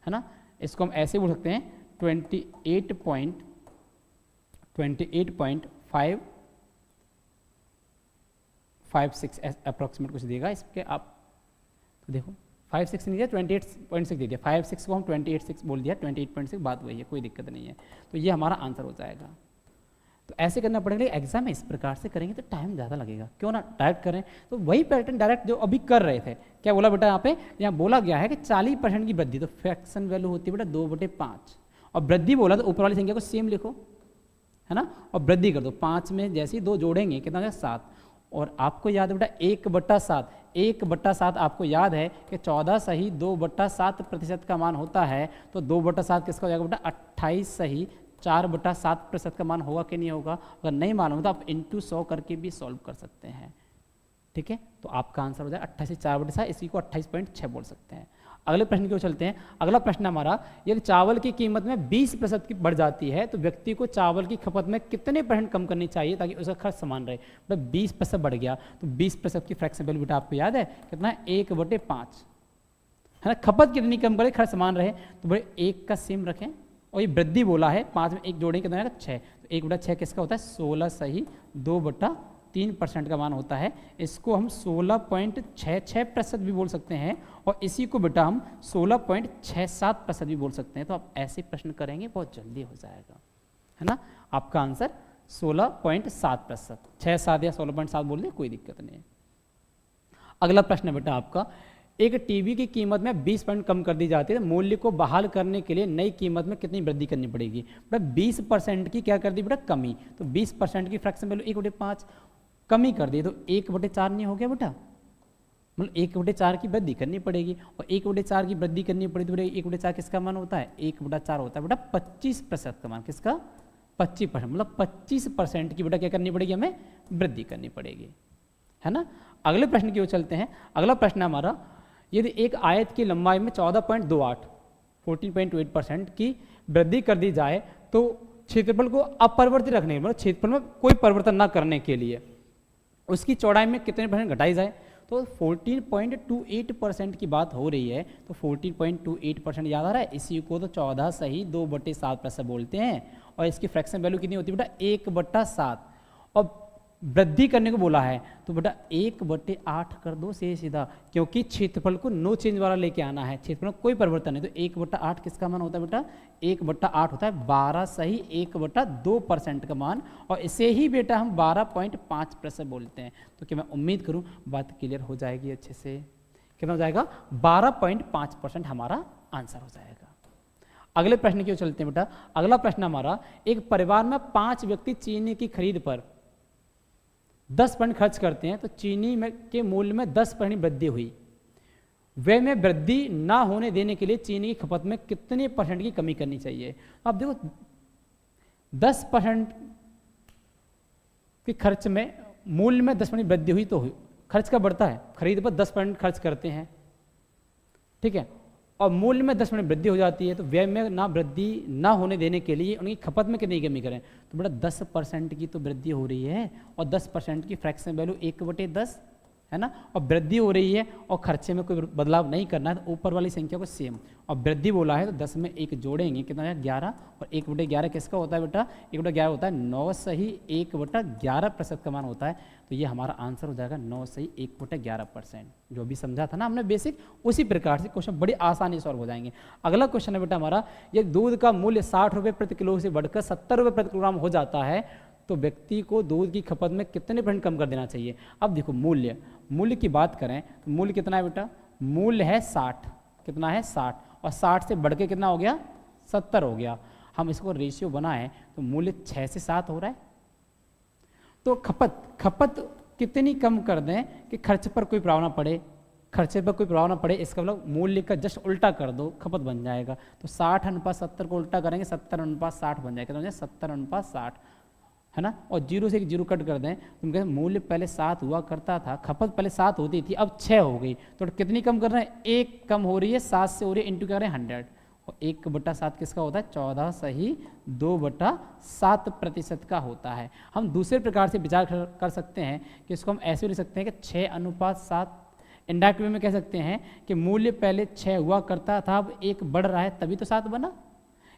है ना। इसको हम ऐसे बोल सकते हैं 28.56 अप्रॉक्सीमेट कुछ देगा इसके, आप तो देखो 56 नहीं दिया 28.6 दे दिया, 56 को हम 28.6 बोल दिया, 28.6 बात वही है, कोई दिक्कत नहीं है, तो ये हमारा आंसर हो जाएगा। तो ऐसे करना पड़ेगा, एग्जाम में इस प्रकार से करेंगे तो टाइम ज़्यादा लगेगा, क्यों ना डायरेक्ट करें। तो वही पैटर्न डायरेक्ट जो अभी कर रहे थे, क्या बोला बेटा यहाँ बोला गया है कि 40% की वृद्धि, तो फ्रैक्शन वैल्यू होती है बेटा 2/5, और वृद्धि बोला तो ऊपर वाली संख्या को सेम लिखो, है ना, और वृद्धि कर दो 5 में जैसे ही 2 जोड़ेंगे कितना हो जाएगा 7, और आपको याद है बेटा 1/7, 1/7 आपको याद है कि 14 सही 2/7% का मान होता है, तो 2/7 किसका हो जाएगा बेटा 28 सही 4/7% का मान होगा कि नहीं होगा। अगर नहीं मालूम तो आप इंटू 100 करके भी सॉल्व कर सकते हैं, ठीक है। तो आपका आंसर हो जाएगा 28 से 4/7, इसी को 28.6 बोल सकते हैं। अगले प्रश्न की ओर चलते हैं। अगला प्रश्न हमारा, यदि चावल की कीमत में 20% की बढ़ जाती है तो व्यक्ति को चावल की खपत में कितने % कम करनी चाहिए ताकि उसका खर्च समान रहे। मतलब 20% बढ़ गया तो 20% की फ्रैक्शन वैल्यू बेटा आपको याद है कितना है 1/5, है ना, खपत कितनी कम करे खर्च समान रहे, तो बड़े 1 का सेम रखें। और ये वृद्धि बोला है, 5 में 1 जोड़ेंगे कितना आएगा 6, तो 1/6 किसका होता है 16 सही 2/3% का मान होता है। इसको हम 16.66% भी बोल सकते हैं और इसी को बेटा हम 16.67% भी बोल सकते हैं। तो आप ऐसे प्रश्न करेंगे बहुत जल्दी हो जाएगा, है ना। आपका आंसर 16.7%, 6-7 या 16.7 बोल दे, कोई दिक्कत नहीं है। अगला प्रश्न है बेटा आपका, एक टीवी की कीमत में 20% कम कर दी जाती है, मूल्य को बहाल करने के लिए नई कीमत में कितनी वृद्धि करनी पड़ेगी। बेटा 20% की क्या कर दी बेटा कमी, तो 20% की फ्रैक्शन वैल्यू 1/5 कमी कर दी, तो 1/4 नहीं हो गया बेटा, मतलब 1/4 की वृद्धि करनी पड़ेगी, और 1/4 की वृद्धि करनी पड़ेगी तो 1/4 किसका मान होता है 1/4 होता है बेटा 25% का मान, किसका 25%, मतलब 25% की बेटा क्या करनी पड़ेगी हमें वृद्धि करनी पड़ेगी, है ना। अगले प्रश्न की ओर चलते हैं। अगला प्रश्न है हमारा, यदि एक आयत की लंबाई में 14.28 की वृद्धि कर दी जाए तो क्षेत्रफल को अपरिवर्तित रखने, मतलब क्षेत्रफल में कोई परिवर्तन न करने के लिए उसकी चौड़ाई में कितने % घटाई जाए, तो 14.28% की बात हो रही है, तो 14.28% याद आ रहा है, इसी को तो 14 सही 2/7% बोलते हैं, और इसकी फ्रैक्शन वैल्यू कितनी होती है बेटा 1/7, और वृद्धि करने को बोला है तो बेटा 1/8 कर दो सीधा, क्योंकि क्षेत्रफल को नो चेंज वाला लेके आना है, क्षेत्रफल में कोई परिवर्तन नहीं, तो 1/8 किसका मान होता है बेटा 1/8 होता है 12 सही 1/2% का मान, और इसे ही बेटा हम 12.5% बोलते हैं। तो क्या मैं उम्मीद करूं बात क्लियर हो जाएगी अच्छे से, कितना हो जाएगा 12.5% हमारा आंसर हो जाएगा। अगले प्रश्न की ओर चलते हैं बेटा। अगला प्रश्न हमारा, एक परिवार में 5 व्यक्ति चीनी की खरीद पर 10% खर्च करते हैं, तो चीनी में के मूल्य में 10% वृद्धि हुई, व्यय में वृद्धि ना होने देने के लिए चीनी की खपत में कितने % की कमी करनी चाहिए। अब देखो 10% के खर्च में मूल्य में 10% वृद्धि हुई तो खर्च का बढ़ता है, खरीद पर 10% खर्च करते हैं, ठीक है, और मूल्य में 10% वृद्धि हो जाती है, तो व्यय में ना वृद्धि ना होने देने के लिए उनकी खपत में कितनी कमी करें, तो बेटा 10% की तो वृद्धि हो रही है, और 10% की फ्रैक्शन वैल्यू 1/10 है ना, और वृद्धि हो रही है और खर्चे में कोई बदलाव नहीं करना है, तो ऊपर वाली संख्या को सेम, और वृद्धि बोला है तो 10 में 1 जोड़ेंगे कितना है 11, और 1/11 किसका होता है बेटा 1/11 होता है 9 सही 1/11% का मान होता है। तो ये हमारा आंसर हो जाएगा 9 सही 1/11%। जो भी समझा था ना हमने बेसिक, उसी प्रकार से क्वेश्चन बड़ी आसानी सॉल्व हो जाएंगे। अगला क्वेश्चन है बेटा हमारा, ये दूध का मूल्य 60 रुपये प्रति किलो से बढ़कर 70 रुपये प्रति किलोग्राम हो जाता है, तो व्यक्ति को दूध की खपत में कितने % कम कर देना चाहिए। अब देखो मूल्य की बात करें तो मूल्य कितना है बेटा, मूल्य है 60, कितना है 60, और 60 से बढ़ के कितना हो गया 70 हो गया। हम इसको रेशियो बनाएं तो मूल्य 6 से 7 हो रहा है, तो खपत कितनी कम कर दें कि खर्च पर कोई प्रभाव ना पड़े, खर्चे पर कोई प्रभाव ना पड़े, इसका मतलब मूल्य का जस्ट उल्टा कर दो, खपत बन जाएगा। तो 60:70 को उल्टा करेंगे 70:60 बन जाएगा, तो 70:60 है ना, और 0 से 0 कट कर दें तो कहते मूल्य पहले 7 हुआ करता था, खपत पहले 7 होती थी, अब 6 हो गई, तो कितनी कम कर रहे हैं 1 कम हो रही है, 7 से हो रही है, इंटू कर रहे हैं 100, और 1/7 किसका होता है 14 सही 2/7% का होता है। हम दूसरे प्रकार से विचार कर सकते हैं कि इसको हम ऐसे भी लिख सकते हैं कि 6:7, इंडायरेक्ट वे में कह सकते हैं कि मूल्य पहले 6 हुआ करता था, अब 1 बढ़ रहा है तभी तो 7 बना।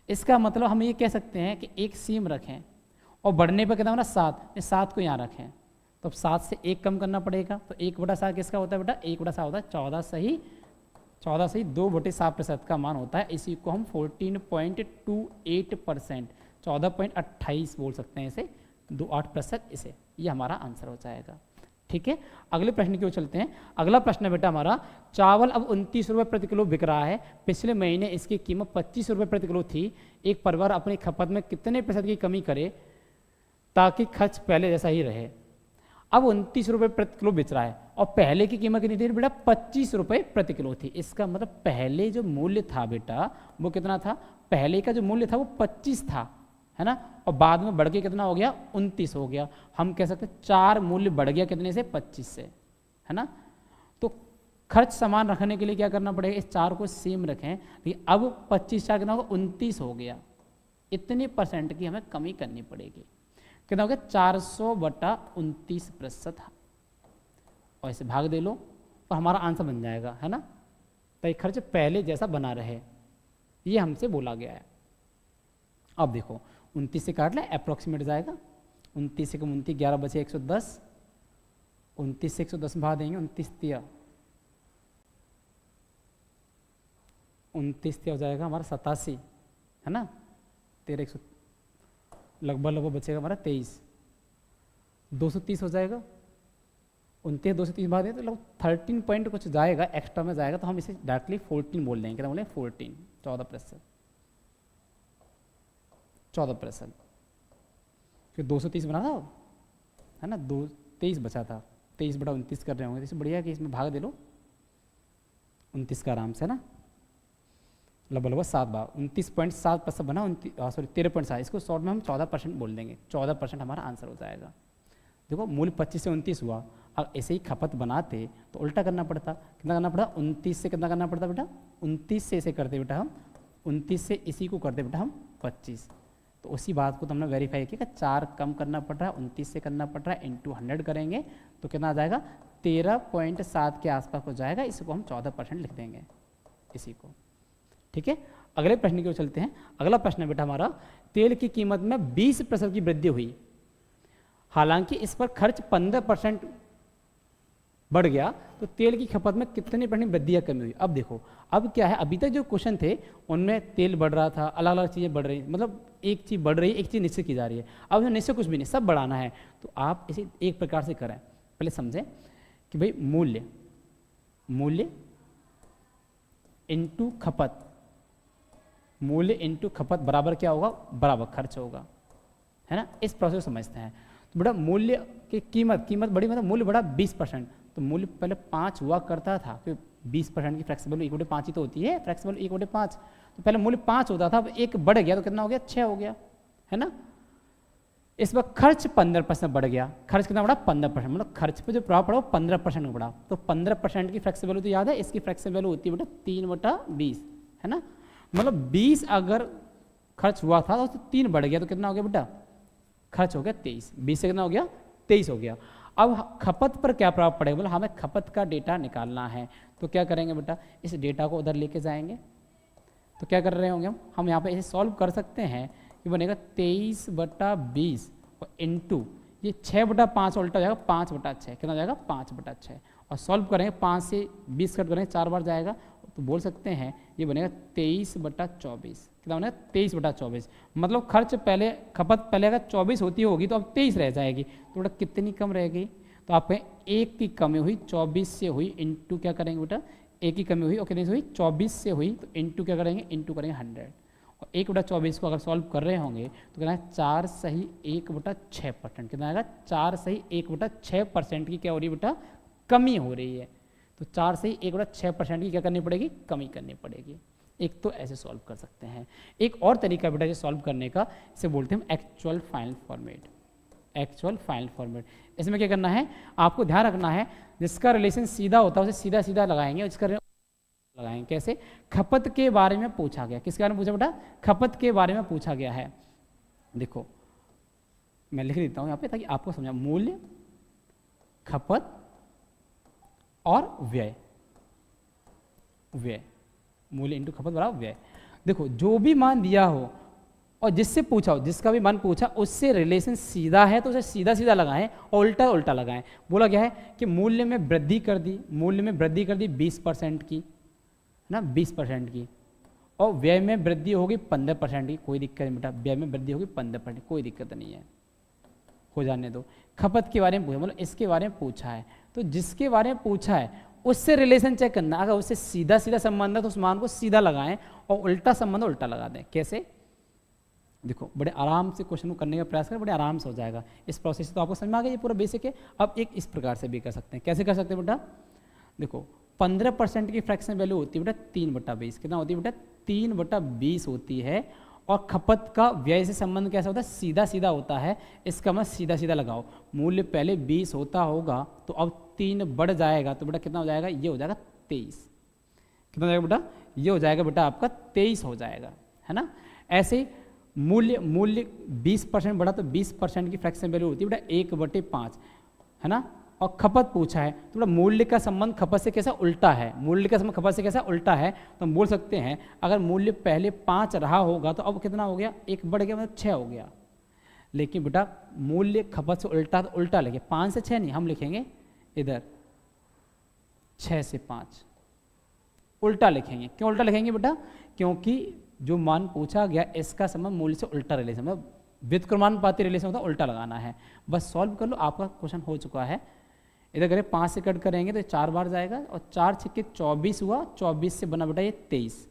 इसका मतलब हम ये कह सकते हैं कि एक सीम रखें और बढ़ने पर कितना होना 7, 7 को यहाँ रखें, तो अब 7 से 1 कम करना पड़ेगा, तो 1/7 किसका होता है बेटा 1/7 होता है 14 सही 2/7% का मान होता है। इसी को हम 14.28%, 14.28 बोल सकते हैं इसे, 28%, इसे ये हमारा आंसर हो जाएगा। ठीक है, अगले प्रश्न की ओर चलते हैं। अगला प्रश्न है बेटा हमारा, चावल अब 29 रुपये प्रति किलो बिक रहा है, पिछले महीने इसकी कीमत 25 रुपये प्रति किलो थी, एक परिवार अपनी खपत में कितने % की कमी करे ताकि खर्च पहले जैसा ही रहे। अब 29 रुपये प्रति किलो बेच रहा है और पहले की कीमत कितनी थी बेटा 25 रुपये प्रति किलो थी। इसका मतलब पहले जो मूल्य था बेटा वो कितना था, पहले का जो मूल्य था वो 25 था, है ना, और बाद में बढ़ के कितना हो गया 29 हो गया। हम कह सकते 4 मूल्य बढ़ गया कितने से 25 से, है ना। तो खर्च समान रखने के लिए क्या करना पड़ेगा, इस 4 को सेम रखें, लेकिन अब 25 4 कितना होगा 29 हो गया, इतने % की हमें कमी करनी पड़ेगी। कितना हो गया 400/29%, और इसे भाग दे लो और हमारा आंसर बन जाएगा, है ना। तय खर्च पहले जैसा बना रहे, ये हमसे बोला गया है। अब देखो 29 से काट ले, अप्रोक्सीमेट जाएगा 29 से कम 29, 11 बचे 110, 29 से 110 भाग देंगे, 29 तिया 29 तिया हो जाएगा हमारा 87, है ना, 13 लगभग बचेगा हमारा 23, 230 हो जाएगा, 29 230 भाग दें तो लगभग 13 पॉइंट कुछ जाएगा, एक्स्ट्रा में जाएगा, तो हम इसे डायरेक्टली 14 बोल देंगे। क्या बोले 14, 14%, 14%। फिर 230 बना था, है ना, 23 बचा था, 23 बटा 29 कर रहे होंगे, तो इससे बढ़िया कि इसमें भाग दे लो 29 का आराम से, है ना, लगभग 7 बार 29.7% बना, 13.7, इसको शॉर्ट में हम 14% बोल देंगे, 14% हमारा आंसर हो जाएगा। देखो मूल्य 25 से 29 हुआ, अब ऐसे ही खपत बनाते तो उल्टा करना पड़ता, कितना करना पड़ता, 29 से कितना करना पड़ता बेटा, 29 से इसे करते बेटा हम, 29 से इसी को करते बेटा हम 25, तो उसी बात को तो हमने वेरीफाई किया कि 4 कम करना पड़ रहा है, 29 से करना पड़ रहा है, इंटू 100 करेंगे तो कितना आ जाएगा, 13.7 के आसपास हो जाएगा, इसको हम 14% लिख देंगे इसी को। ठीक है, अगले प्रश्न की ओर चलते हैं। अगला प्रश्न है बेटा हमारा, तेल की कीमत में 20% की वृद्धि हुई, हालांकि इस पर खर्च 15% बढ़ गया, तो तेल की खपत में कितनी % वृद्धि या कमी हुई। अब देखो, अब क्या है, अभी तक जो क्वेश्चन थे उनमें तेल बढ़ रहा था, अलग अलग चीज़ें बढ़ रही, मतलब एक चीज़ बढ़ रही है, एक चीज़ निश्चित की जा रही है। अब निश्चित कुछ भी नहीं, सब बढ़ाना है, तो आप इसे एक प्रकार से करें। पहले समझें कि भाई मूल्य इंटू खपत, मूल्य इंटू खपत बराबर क्या होगा, बराबर खर्च होगा, है ना, इस प्रोसेस को समझते हैं। तो बड़ा मूल्य की कीमत बड़ी, मतलब मूल्य बड़ा 20%, तो मूल्य पहले 5 हुआ करता था, फिर 20% की फ्लेक्सिबल 1/5 ही तो होती है, फ्लेक्सिबल 1/5, तो पहले मूल्य 5 होता था, अब 1 बढ़ गया तो कितना हो गया, 6 हो गया, है ना। इस वक्त खर्च 15% बढ़ गया, खर्च कितना बढ़ा, 15%, मतलब खर्च पे जो प्रभाव पड़ा वो 15% में बढ़ा, तो 15% की फ्लेक्सिबल तो याद है, इसकी फ्लेक्सिबल होती है बेटा 3/20, है ना, मतलब 20 अगर खर्च हुआ था तो 3 बढ़ गया, तो कितना हो गया बेटा, खर्च हो गया 23, 20 से कितना हो गया, 23 हो गया। अब खपत पर क्या प्रभाव पड़ेगा, मतलब हमें खपत का डेटा निकालना है, तो क्या करेंगे बेटा, इस डेटा को उधर लेके जाएंगे, तो क्या कर रहे होंगे हम यहाँ पे इसे सॉल्व कर सकते हैं, ये बनेगा 23/20 और इंटू ये 6/5 उल्टा हो जाएगा 5/6, कितना हो जाएगा 5/6, और सॉल्व करेंगे 5 से 20 कट करेंगे 4 बार जाएगा, तो बोल सकते हैं ये बनेगा 23/24, कितना बनेगा 23/24, मतलब खर्च पहले, खपत पहले अगर 24 होती होगी तो अब 23 रह जाएगी, तो बेटा कितनी कम रह गई, तो आप 1 की कमी हुई, 24 से हुई, इंटू क्या करेंगे बेटा, 1 की कमी हुई और कितनी से हुई, 24 से हुई, तो इंटू क्या करेंगे, इंटू करेंगे 100, और 1/24 को अगर सॉल्व कर रहे होंगे तो कितना है 4 सही 1/6%, कितना आएगा 4 सही 1/6% की क्या हो रही है बेटा, कमी हो रही है, तो 4 से 1/6% की क्या करनी पड़ेगी, कमी करनी पड़ेगी। एक तो ऐसे सॉल्व कर सकते हैं, एक और तरीका बेटा इसे सॉल्व करने का, इसे बोलते हैं हम actual final format, actual final format. इसमें क्या करना है, आपको ध्यान रखना है, जिसका रिलेशन सीधा होता है उसे सीधा सीधा लगाएंगे, जिसका लगाएंगे कैसे, खपत के बारे में पूछा गया, किसके बारे में पूछा बेटा, खपत के बारे में पूछा गया है। देखो मैं लिख देता हूँ यहाँ पे ताकि आपको समझा, मूल्य, खपत और व्यय, व्यय, मूल्य इंटू खपत बराबर व्यय। देखो जो भी मान दिया हो और जिससे पूछा हो, जिसका भी मान पूछा उससे रिलेशन सीधा है तो उसे सीधा सीधा लगाएं और उल्टा उल्टा लगाएं। बोला गया है कि मूल्य में वृद्धि कर दी, मूल्य में वृद्धि कर दी 20% की, ना 20% की, और व्यय में वृद्धि होगी 15% की, कोई दिक्कत नहीं बेटा, व्यय में वृद्धि होगी 15%, कोई दिक्कत नहीं है, हो जाने दो। खपत के बारे में पूछा, मतलब इसके बारे में पूछा है, तो जिसके बारे में पूछा है उससे रिलेशन चेक करना, अगर उससे सीधा सीधा संबंध है तो उस मान को सीधा लगाएं और उल्टा संबंध उल्टा लगा दें। कैसे, देखो बड़े आराम से क्वेश्चन को करने का प्रयास करें, बड़े आराम से हो जाएगा। इस प्रोसेस से तो आपको समझ में आ गया, ये पूरा बेसिक है। अब एक इस प्रकार से भी कर सकते हैं, कैसे कर सकते हैं बेटा, देखो 15% की फ्रैक्शन वैल्यू होती है बेटा 3/20, कितना होती है बेटा 3/20 होती है, और खपत का व्यय से संबंध कैसा होता है, सीधा सीधा होता है, इसका मतलब सीधा सीधा लगाओ। मूल्य पहले 20 होता होगा तो अब 3 बढ़ जाएगा, तो बेटा कितना हो जाएगा, ये हो जाएगा 23, कितना हो जाएगा बेटा, ये हो जाएगा बेटा आपका 23 हो जाएगा, है ना। ऐसे मूल्य 20% बढ़ा तो 20% की फ्रैक्शन वैल्यू होती है बेटा 1/5, है ना, और खपत पूछा है, तो मूल्य का संबंध खपत से कैसा उल्टा है, मूल्य का संबंध खपत से कैसा उल्टा है, तो हम बोल सकते हैं अगर मूल्य पहले 5 रहा होगा तो अब कितना हो गया, 1 बढ़ गया, मतलब 6 हो गया। लेकिन बेटा मूल्य खपत से उल्टा, तो उल्टा लिखे, 5 से 6 नहीं, हम लिखेंगे इधर 6 से 5, उल्टा लिखेंगे। क्यों उल्टा लिखेंगे बेटा, क्योंकि जो मान पूछा गया इसका संबंध मूल्य से उल्टा रिलेशन, मतलब व्युत्क्रमानुपाती रिलेशन होता है, उल्टा लगाना है। बस सॉल्व कर लो, आपका क्वेश्चन हो चुका है। इधर करें 5 से कट करेंगे तो 4 बार जाएगा, और 4 छक्के 24 हुआ, 24 से बना बेटा ये 23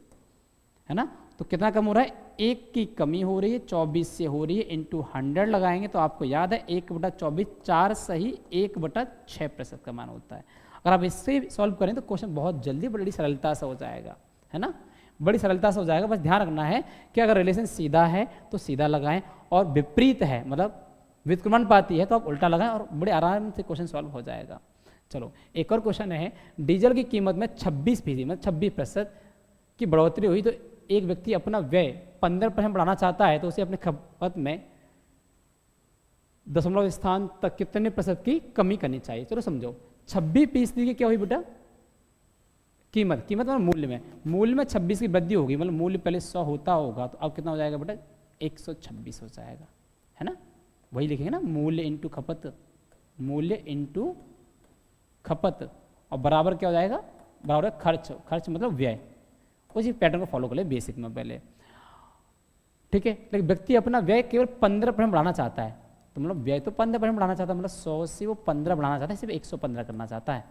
है ना। तो कितना कम हो रहा है, 1 की कमी हो रही है, 24 से हो रही है, इंटू 100 लगाएंगे तो आपको याद है 1/24, 4 सही 1/6% का मान होता है। अगर आप इससे सॉल्व करें तो क्वेश्चन बहुत जल्दी बड़ी सरलता से हो जाएगा, है ना, बड़ी सरलता से हो जाएगा। बस ध्यान रखना है कि अगर रिलेशन सीधा है तो सीधा लगाएं, और विपरीत है मतलब व्युत्क्रमानुपाती है तो आप उल्टा लगाएं, और बड़े आराम से क्वेश्चन सॉल्व हो जाएगा। चलो एक और क्वेश्चन है, डीजल की कीमत में 26% मतलब 26% की बढ़ोतरी हुई, तो एक व्यक्ति अपना व्यय 15% बढ़ाना चाहता है, तो उसे अपने खपत में दशमलव स्थान तक कितने प्रतिशत की कमी करनी चाहिए। चलो समझो, 26% की क्या हुई बेटा, कीमत मतलब मूल्य में 26 की वृद्धि होगी, मतलब मूल्य पहले 100 होता होगा, तो अब कितना हो जाएगा बेटा, 126 हो जाएगा, है ना। वही लिखेंगे ना, मूल्य इंटू खपत, मूल्य इंटू खपत, और बराबर क्या हो जाएगा, बराबर खर्च, खर्च मतलब व्यय। उसी पैटर्न को फॉलो कर ले बेसिक में पहले, ठीक है। लेकिन व्यक्ति अपना व्यय केवल 15% बढ़ाना चाहता है, तो मतलब व्यय तो 15% बढ़ाना चाहता है, मतलब 100 से वो 15 बढ़ाना चाहता है, सिर्फ 115 करना चाहता है।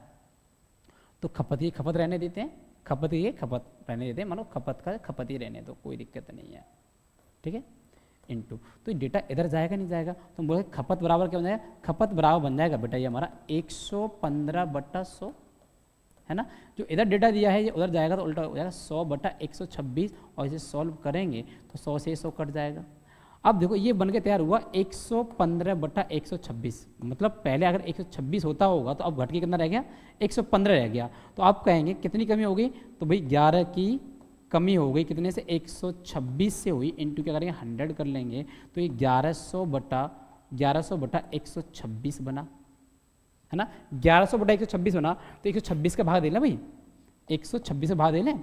तो खपत ही खपत रहने देते हैं, खपत ही खपत रहने देते हैं, मानो खपत का खपत ही रहने दो, कोई दिक्कत नहीं है, ठीक है। इंटू, तो डेटा इधर जाएगा नहीं जाएगा, तो हम बोले खपत बराबर क्या बन जाएगा, खपत बराबर बन जाएगा बेटा ये हमारा 115/100, है ना। जो इधर डेटा दिया है ये उधर जाएगा तो उल्टा हो जाएगा 100/126, और इसे सॉल्व करेंगे तो 100 से 100 कट जाएगा। अब देखो ये बन के तैयार हुआ 115/126, मतलब पहले अगर 126 होता होगा तो अब घट के कितना रह गया, 115 रह गया। तो आप कहेंगे कितनी कमी हो गई, तो भाई 11 की कमी हो गई, कितने से, 126 से हुई, इंटू क्या करेंगे 100 कर लेंगे, तो ये 1100/126 बना, है ना। 1100/126 बना, तो 126 का भाग दे लें भाई, 126 से भाग दे लें,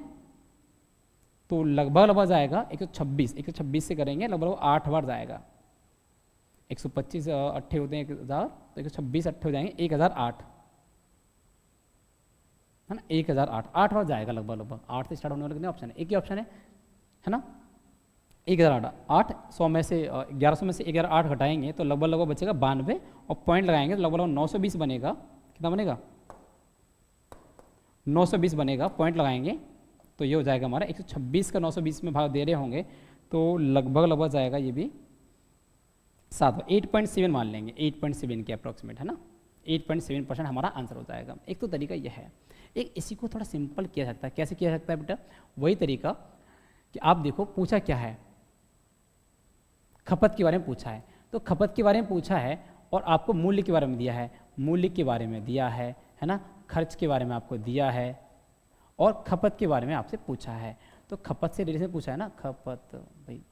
तो लगभग जाएगा 126 से करेंगे लगभग 8 बार जाएगा, 125 अट्ठे होते हैं 1000, तो 126 अट्ठे हो जाएंगे 1008, है ना, 1008, 8 बार जाएगा लगभग 8 से स्टार्ट होने वाले कितने ऑप्शन है, एक ही ऑप्शन है ना, 1008, 100 में से 1100 में से 1008 घटाएंगे तो लगभग बचेगा 92, और पॉइंट लगाएंगे तो लगभग 920 बनेगा, कितना बनेगा 920 बनेगा, पॉइंट लगाएंगे तो ये हो जाएगा हमारा 126 का 920 में भाग दे रहे होंगे, तो लगभग जाएगा ये भी 8.7 मान लेंगे, 8.7 के अप्रॉक्सीमेट, है ना, 8.7% हमारा आंसर हो जाएगा। एक तो तरीका यह है, एक इसी को थोड़ा सिंपल किया सकता है, कैसे किया सकता है बेटा, वही तरीका कि आप देखो पूछा क्या है, खपत के बारे में पूछा है, तो खपत के बारे में पूछा है और आपको मूल्य के बारे में दिया है, मूल्य के बारे में दिया है ना, खर्च के बारे में आपको दिया है, और खपत के बारे में आपसे पूछा है। तो खपत से रिलेशन पूछा है ना, खपत भाई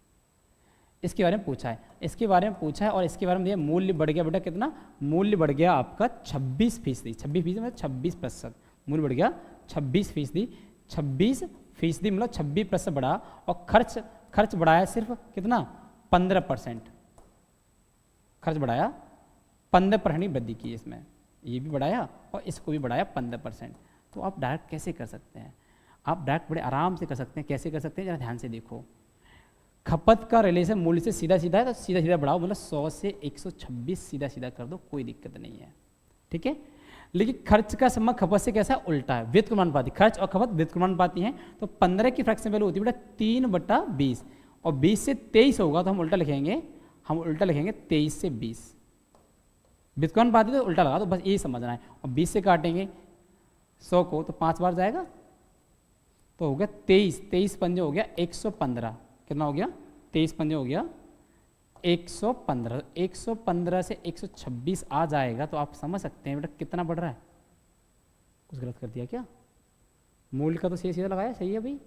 इसके बारे में पूछा है, इसके बारे में पूछा है, और इसके बारे में दिया मूल्य बढ़ गया बेटा, कितना मूल्य बढ़ गया आपका 26%, 26% मतलब 26%, मूल्य बढ़ गया 26%, 26% मतलब 26% बढ़ा, और खर्च बढ़ाया सिर्फ कितना 15%, खर्च बढ़ाया 15% की वृद्धि की इसमें, ये भी बढ़ाया और इसको भी बढ़ाया 15%। तो आप डायरेक्ट कैसे कर सकते हैं, आप डायरेक्ट बड़े आराम से कर सकते हैं। कैसे कर सकते हैं जरा ध्यान से देखो, खपत का रिलेशन मूल्य से सीधा सीधा है, तो सीधा सीधा बढ़ाओ, मतलब 100 से 126 सीधा सीधा कर दो, कोई दिक्कत नहीं है, ठीक है। लेकिन खर्च का संबंध खपत से कैसा उल्टा है, व्युत्क्रमानुपाती, खर्च और खपत व्युत्क्रमानुपाती हैं, तो 15 की फ्रैक्शन वैल्यू होती है बेटा 3/20, और 20 से 23 होगा तो हम उल्टा लिखेंगे 23 से 20, व्युत्क्रमानुपाती तो उल्टा लगा दो, बस यही समझना है। और 20 से काटेंगे 100 को तो 5 बार जाएगा, तो हो गया 23 पंजे हो गया 115, कितना हो गया 23 पंजे हो गया 115, 115 से 126 आ जाएगा, तो आप समझ सकते हैं बेटा कितना बढ़ रहा है। कुछ गलत कर दिया क्या, मूल्य का तो सही सीधा लगाया, सही है भाई,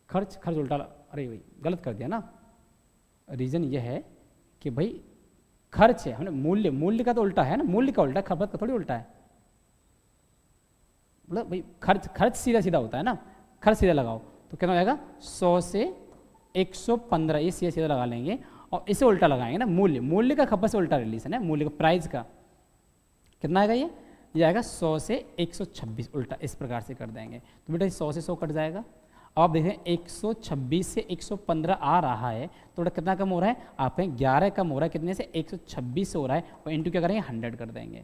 खर्च उल्टा, अरे भाई गलत कर दिया ना। रीज़न ये है कि भाई खर्च है, हमने मूल्य का तो उल्टा है ना, मूल्य का उल्टा, खपत का थोड़ी उल्टा है। मतलब भाई खर्च सीधा सीधा होता है ना, खर्च सीधा लगाओ तो कितना हो जाएगा 100 से 115, ये सीधा सीधा लगा लेंगे और इसे उल्टा लगाएंगे ना, मूल्य का खपत से उल्टा रिलेशन है, मूल्य का प्राइस का कितना आएगा, ये आएगा 100 से 126 उल्टा, इस प्रकार से कर देंगे तो बेटा 100 से 100 कट जाएगा। अब आप देखें 126 से 115 आ रहा है तो बेटा कितना कम हो रहा है, आप 11 कम हो रहा है, कितने से 126 से हो रहा है और इंटू क्या करेंगे 100 कर देंगे।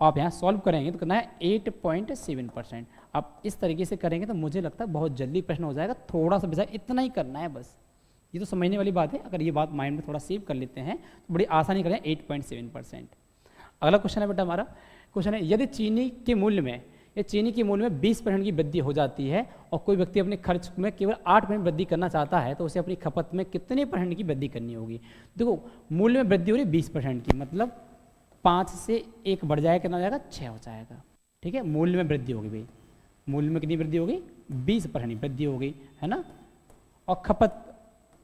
आप यहाँ सॉल्व करेंगे तो कितना है 8.7%। आप इस तरीके से करेंगे तो मुझे लगता है बहुत जल्दी प्रश्न हो जाएगा, थोड़ा सा बचा इतना ही करना है बस, ये तो समझने वाली बात है। अगर ये बात माइंड में थोड़ा सेव कर लेते हैं तो बड़ी आसानी करें 8.7%। अगला क्वेश्चन है बेटा हमारा, क्वेश्चन है यदि चीनी के मूल्य में 20% की वृद्धि हो जाती है और कोई व्यक्ति अपने खर्च में केवल 8% वृद्धि करना चाहता है तो उसे अपनी खपत में कितने % की वृद्धि करनी होगी। देखो मूल्य में वृद्धि हो रही है 20% की, मतलब 5 से 1 बढ़ जाएगा, कितना हो जाएगा 6 हो जाएगा। ठीक है, मूल्य में वृद्धि होगी भाई, मूल्य में कितनी वृद्धि होगी 20% वृद्धि हो गई है ना, और खपत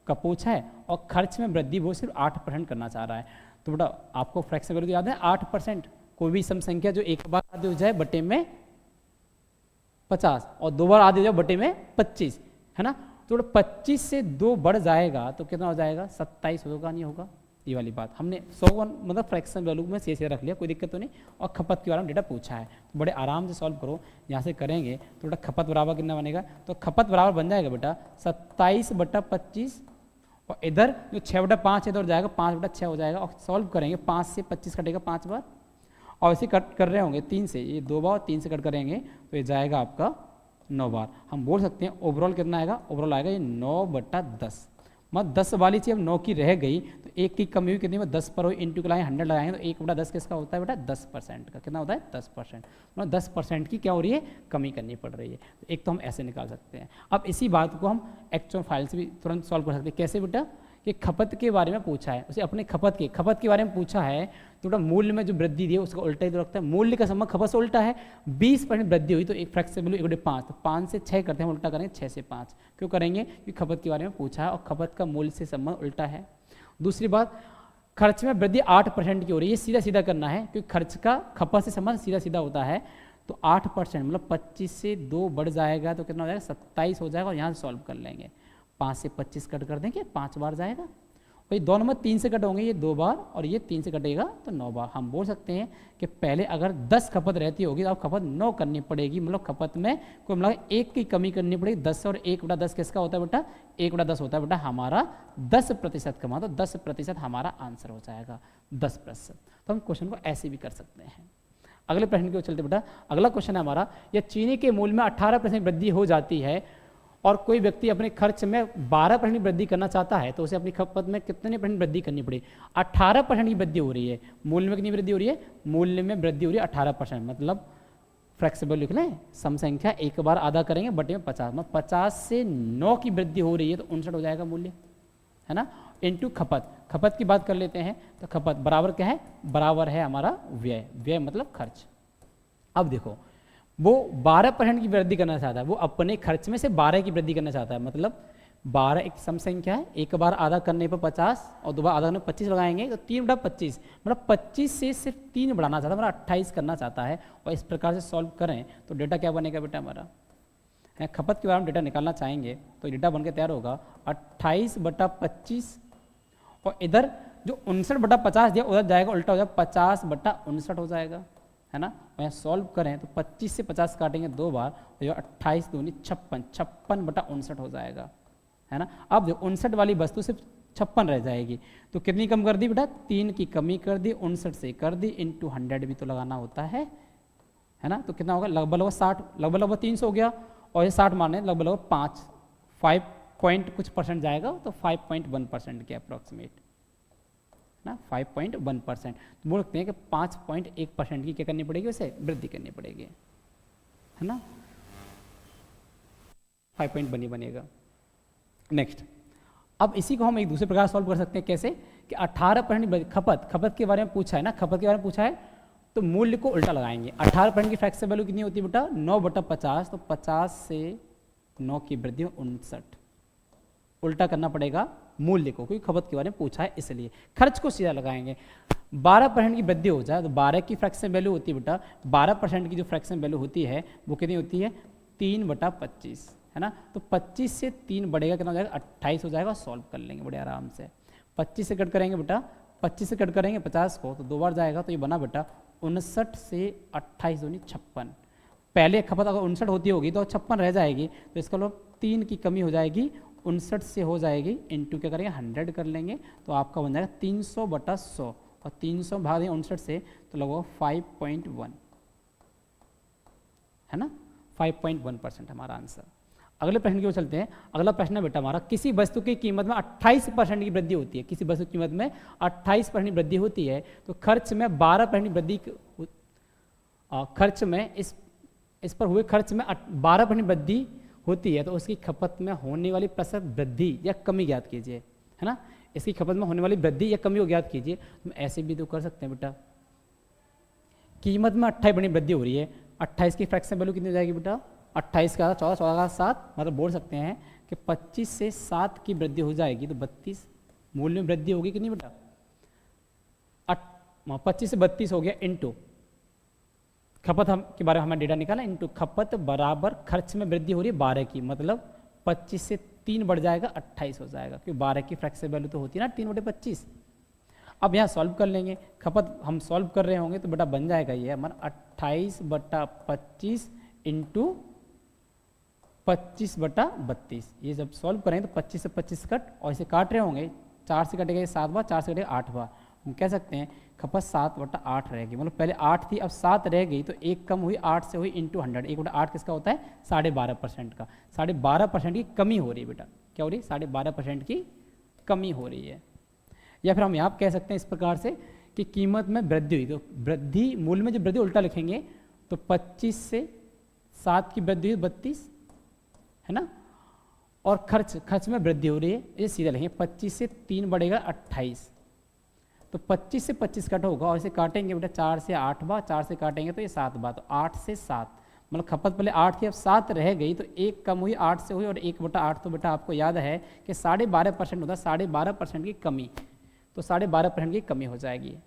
का पूछा है और खर्च में वृद्धि वो सिर्फ 8% करना चाह रहा है। तो बेटा आपको फ्रैक्शन वैल्यू याद है 8%, कोई भी सम संख्या जो एक बार आधी हो जाए बटे में 50 और 2 बार आधी हो जाए बटे में 25 है ना, तो 25 से 2 बढ़ जाएगा तो कितना हो जाएगा 27 होगा, नहीं होगा, ये वाली बात हमने 100 मतलब फ्रैक्शन वैल्यू में से रख लिया, कोई दिक्कत तो नहीं। और खपत के बारे में डेटा पूछा है तो बड़े आराम से सॉल्व करो, यहाँ से करेंगे तो बेटा खपत बराबर कितना बनेगा, तो खपत बराबर बन जाएगा बेटा 27/25 और इधर जो 6/5 इधर जाएगा 5/6 हो जाएगा और सॉल्व करेंगे 5 से 25 कटेगा 5 बार और इसे कट कर रहे होंगे 3 से, ये 2 बार 3 से कट करेंगे तो ये जाएगा आपका 9 बार। हम बोल सकते हैं ओवरऑल कितना आएगा, ओवरऑल आएगा ये 9/10, मतलब 10 वाली चीज़ अब 9 की रह गई तो 1 की कमी हुई कितनी में 10 पर इंटू लाएँ 100 लगाएंगे तो 1/10 किसका होता है बेटा 10% का, कितना होता है 10%, मतलब 10% की क्या हो रही है कमी करनी पड़ रही है। तो एक तो हम ऐसे निकाल सकते हैं। अब इसी बात को हम एक्चुअल फाइल से भी तुरंत सॉल्व कर सकते हैं। कैसे बेटा, कि खपत के बारे में पूछा है, उसे अपने खपत के बारे में पूछा है तो बेटा मूल्य में जो वृद्धि दी है उसका उल्टा ही तो रखता है, मूल्य का संबंध खपत से उल्टा है, 20% वृद्धि हुई तो एक फ्रैक्शन वैल्यू 1/5, तो 5 से 6 करते हैं, उल्टा करेंगे 6 से 5, क्यों करेंगे क्योंकि खपत के बारे में पूछा है और खपत का मूल्य से संबंध उल्टा है। दूसरी बात, खर्च में वृद्धि 8% की हो रही है, सीधा सीधा करना है क्योंकि खर्च का खपत से संबंध सीधा सीधा होता है, तो 8% मतलब 25 से 2 बढ़ जाएगा तो कितना हो जाएगा 27 हो जाएगा और यहाँ से सॉल्व कर लेंगे, 5 से 25 कट कर देंगे 5 बार जाएगा, भाई 2 नंबर 3 से कट होंगे, ये 2 बार और ये 3 से कटेगा तो 9 बार। हम बोल सकते हैं कि पहले अगर 10 खपत रहती होगी तो अब खपत 9 करनी पड़ेगी, मतलब खपत में कोई मतलब 1 की कमी करनी पड़ेगी। 10 और 1/10 किसका होता है बेटा 1/10 होता है बेटा हमारा 10% का, मतलब 10% हमारा आंसर हो जाएगा 10%। तो हम क्वेश्चन को ऐसे भी कर सकते हैं। अगले प्रश्न की ओर चलते बेटा, अगला क्वेश्चन है हमारा, यह चीनी के मूल्य में 18% वृद्धि हो जाती है और कोई व्यक्ति अपने खर्च में 12% वृद्धि करना चाहता है तो उसे अपनी खपत में कितने % वृद्धि करनी पड़ेगी। 18% की वृद्धि हो रही है, मूल्य में कितनी वृद्धि हो रही है, मूल्य में वृद्धि हो रही है 18%, मतलब फ्लेक्सिबल लिख लें, सम संख्या एक बार आधा करेंगे बटे में 50, मतलब 50 से 9 की वृद्धि हो रही है तो 59 हो जाएगा मूल्य, है ना, इनटू खपत की बात कर लेते हैं तो खपत बराबर क्या है, बराबर है हमारा व्यय मतलब खर्च। अब देखो वो 12% की वृद्धि करना चाहता है, वो अपने खर्च में से 12 की वृद्धि करना चाहता है, मतलब 12 एक सम संख्या है, एक बार आधा करने पर 50 और दो बार आधा करने पर 25 लगाएंगे तो 3/25, मतलब 25 से सिर्फ 3 बढ़ाना चाहता है, मतलब 28 करना चाहता है। और इस प्रकार से सॉल्व करें तो डेटा क्या बनेगा बेटा हमारा, खपत के बारे में डेटा निकालना चाहेंगे तो डेटा बन के तैयार होगा 28/25 और इधर जो 59/50 दिया उधर जाएगा उल्टा हो जाएगा 50/59 हो जाएगा, है ना। और यहाँ सॉल्व करें तो 25 से 50 काटेंगे 2 बार तो 28 दूनी 56, 56/59 हो जाएगा, है ना। अब जो 59 वाली वस्तु सिर्फ 56 रह जाएगी तो कितनी कम कर दी बेटा, 3 की कमी कर दी, 59 से कर दी, इंटू 100 भी तो लगाना होता है ना। तो कितना होगा लगभग 60, लगभग 300 हो गया और ये 60 माने लगभग 5 पॉइंट कुछ % जाएगा तो 5.1% के अप्रॉक्सीमेट ना, 5.1%। तो बोल सकते हैं कि 5.1% की क्या करनी पड़ेगी, उसे वृद्धि करनी पड़ेगी, है ना, 5.1 बनेगा। नेक्स्ट, अब इसी को हम एक दूसरे प्रकार सॉल्व कर सकते हैं, कैसे कि 18% खपत के बारे में पूछा है ना, खपत के बारे में पूछा है तो मूल्य को उल्टा लगाएंगे। 18% की फ्रैक्शन वैल्यू कितनी होती है बेटा 9/50, तो 50 से 9 की वृद्धि 59, उल्टा करना पड़ेगा मूल्य को, क्योंकि खपत के बारे में पूछा है इसलिए। खर्च को सीधा लगाएंगे। 12% की वृद्धि हो जाए तो 12 की फ्रैक्शन वैल्यू होती है बेटा, 12% की जो फ्रैक्शन वैल्यू होती है वो कितनी होती है, 3/25, है ना। तो 25 से 3 बढ़ेगा, कितना हो जाएगा, 28 हो जाएगा। सॉल्व कर लेंगे बड़े आराम से। 25 से कट करेंगे बेटा, 25 से कट करेंगे 50 को, तो 2 बार जाएगा, तो ये बना बेटा 59 से 28 दूनी 56। पहले खपत अगर 59 होती होगी तो 56 रह जाएगी, तो इसका मतलब 3 की कमी हो जाएगी, 59 से हो जाएगी, इंटू क्या करेंगे 100 कर लेंगे, तो आपका बन जाएगा 300/100, और 300 भाग दें 59 से तो लगभग 5.1, है ना, 5.1% हमारा आंसर। अगले प्रश्न की ओर चलते हैं। अगला प्रश्न है बेटा हमारा, किसी वस्तु की कीमत में 28% की वृद्धि होती है, किसी वस्तु की कीमत में 28% की वृद्धि होती है, तो खर्च में 12% की वृद्धि, खर्च में इस पर हुए खर्च में 12% वृद्धि होती है, तो उसकी खपत में होने वाली प्रतिशत वृद्धि या कमी ज्ञात कीजिए, है ना। इसकी खपत में होने वाली वृद्धि या कमी को ज्ञात कीजिए। हम ऐसे भी तो कर सकते हैं बेटा, कीमत में 28% वृद्धि हो रही है, 28 की फ्रैक्शन वैल्यू कितनी हो जाएगी बेटा, 28 का 14, 14 का 7, मतलब बोल सकते हैं कि 25 से 7 की वृद्धि हो जाएगी, तो 32 मूल्य में वृद्धि होगी कितनी बेटा, 25 से 32 हो गया, इंटू खपत हम के बारे में हमें डेटा निकाला, इंटू खपत बराबर खर्च में वृद्धि हो रही है 12 की, मतलब 25 से 3 बढ़ जाएगा, 28 हो जाएगा, क्योंकि 12 की फ्रैक्शन वैल्यू तो होती है ना 3/25। अब यहाँ सॉल्व कर लेंगे, खपत हम सॉल्व कर रहे होंगे तो बेटा बन जाएगा ये हमारा 28/25 इंटू 25/32। ये जब सॉल्व करेंगे तो 25 से 25 कट, और इसे काट रहे होंगे, 4 से कटेगा 7 बार, 4 से कटेगा 8 बार, हम कह सकते हैं खपत 7/8 रहेगी, मतलब पहले 8 थी अब 7 रह गई, तो एक कम हुई, 8 से हुई इंटू 100। 1/8 किसका होता है, 12.5% का। 12.5% की कमी हो रही है बेटा, क्या हो रही है, 12.5% की कमी हो रही है। या फिर हम यहाँ कह सकते हैं इस प्रकार से कि कीमत में वृद्धि हुई, तो वृद्धि मूल्य में जब वृद्धि उल्टा लिखेंगे तो 25 से 7 की वृद्धि हुई 32, है ना, और खर्च में वृद्धि हो रही है, ये सीधा लिखेंगे 25 से 3 बढ़ेगा 28, तो 25 से 25 कट होगा, और इसे काटेंगे बेटा 4 से 8 बार, 4 से काटेंगे तो ये 7 बार, तो 8 से 7, मतलब खपत पहले 8 थी अब 7 रह गई, तो एक कम हुई, 8 से हुई, और 1/8 तो बेटा आपको याद है कि 12.5% होता है, 12.5% की कमी, तो 12.5% की कमी हो जाएगी।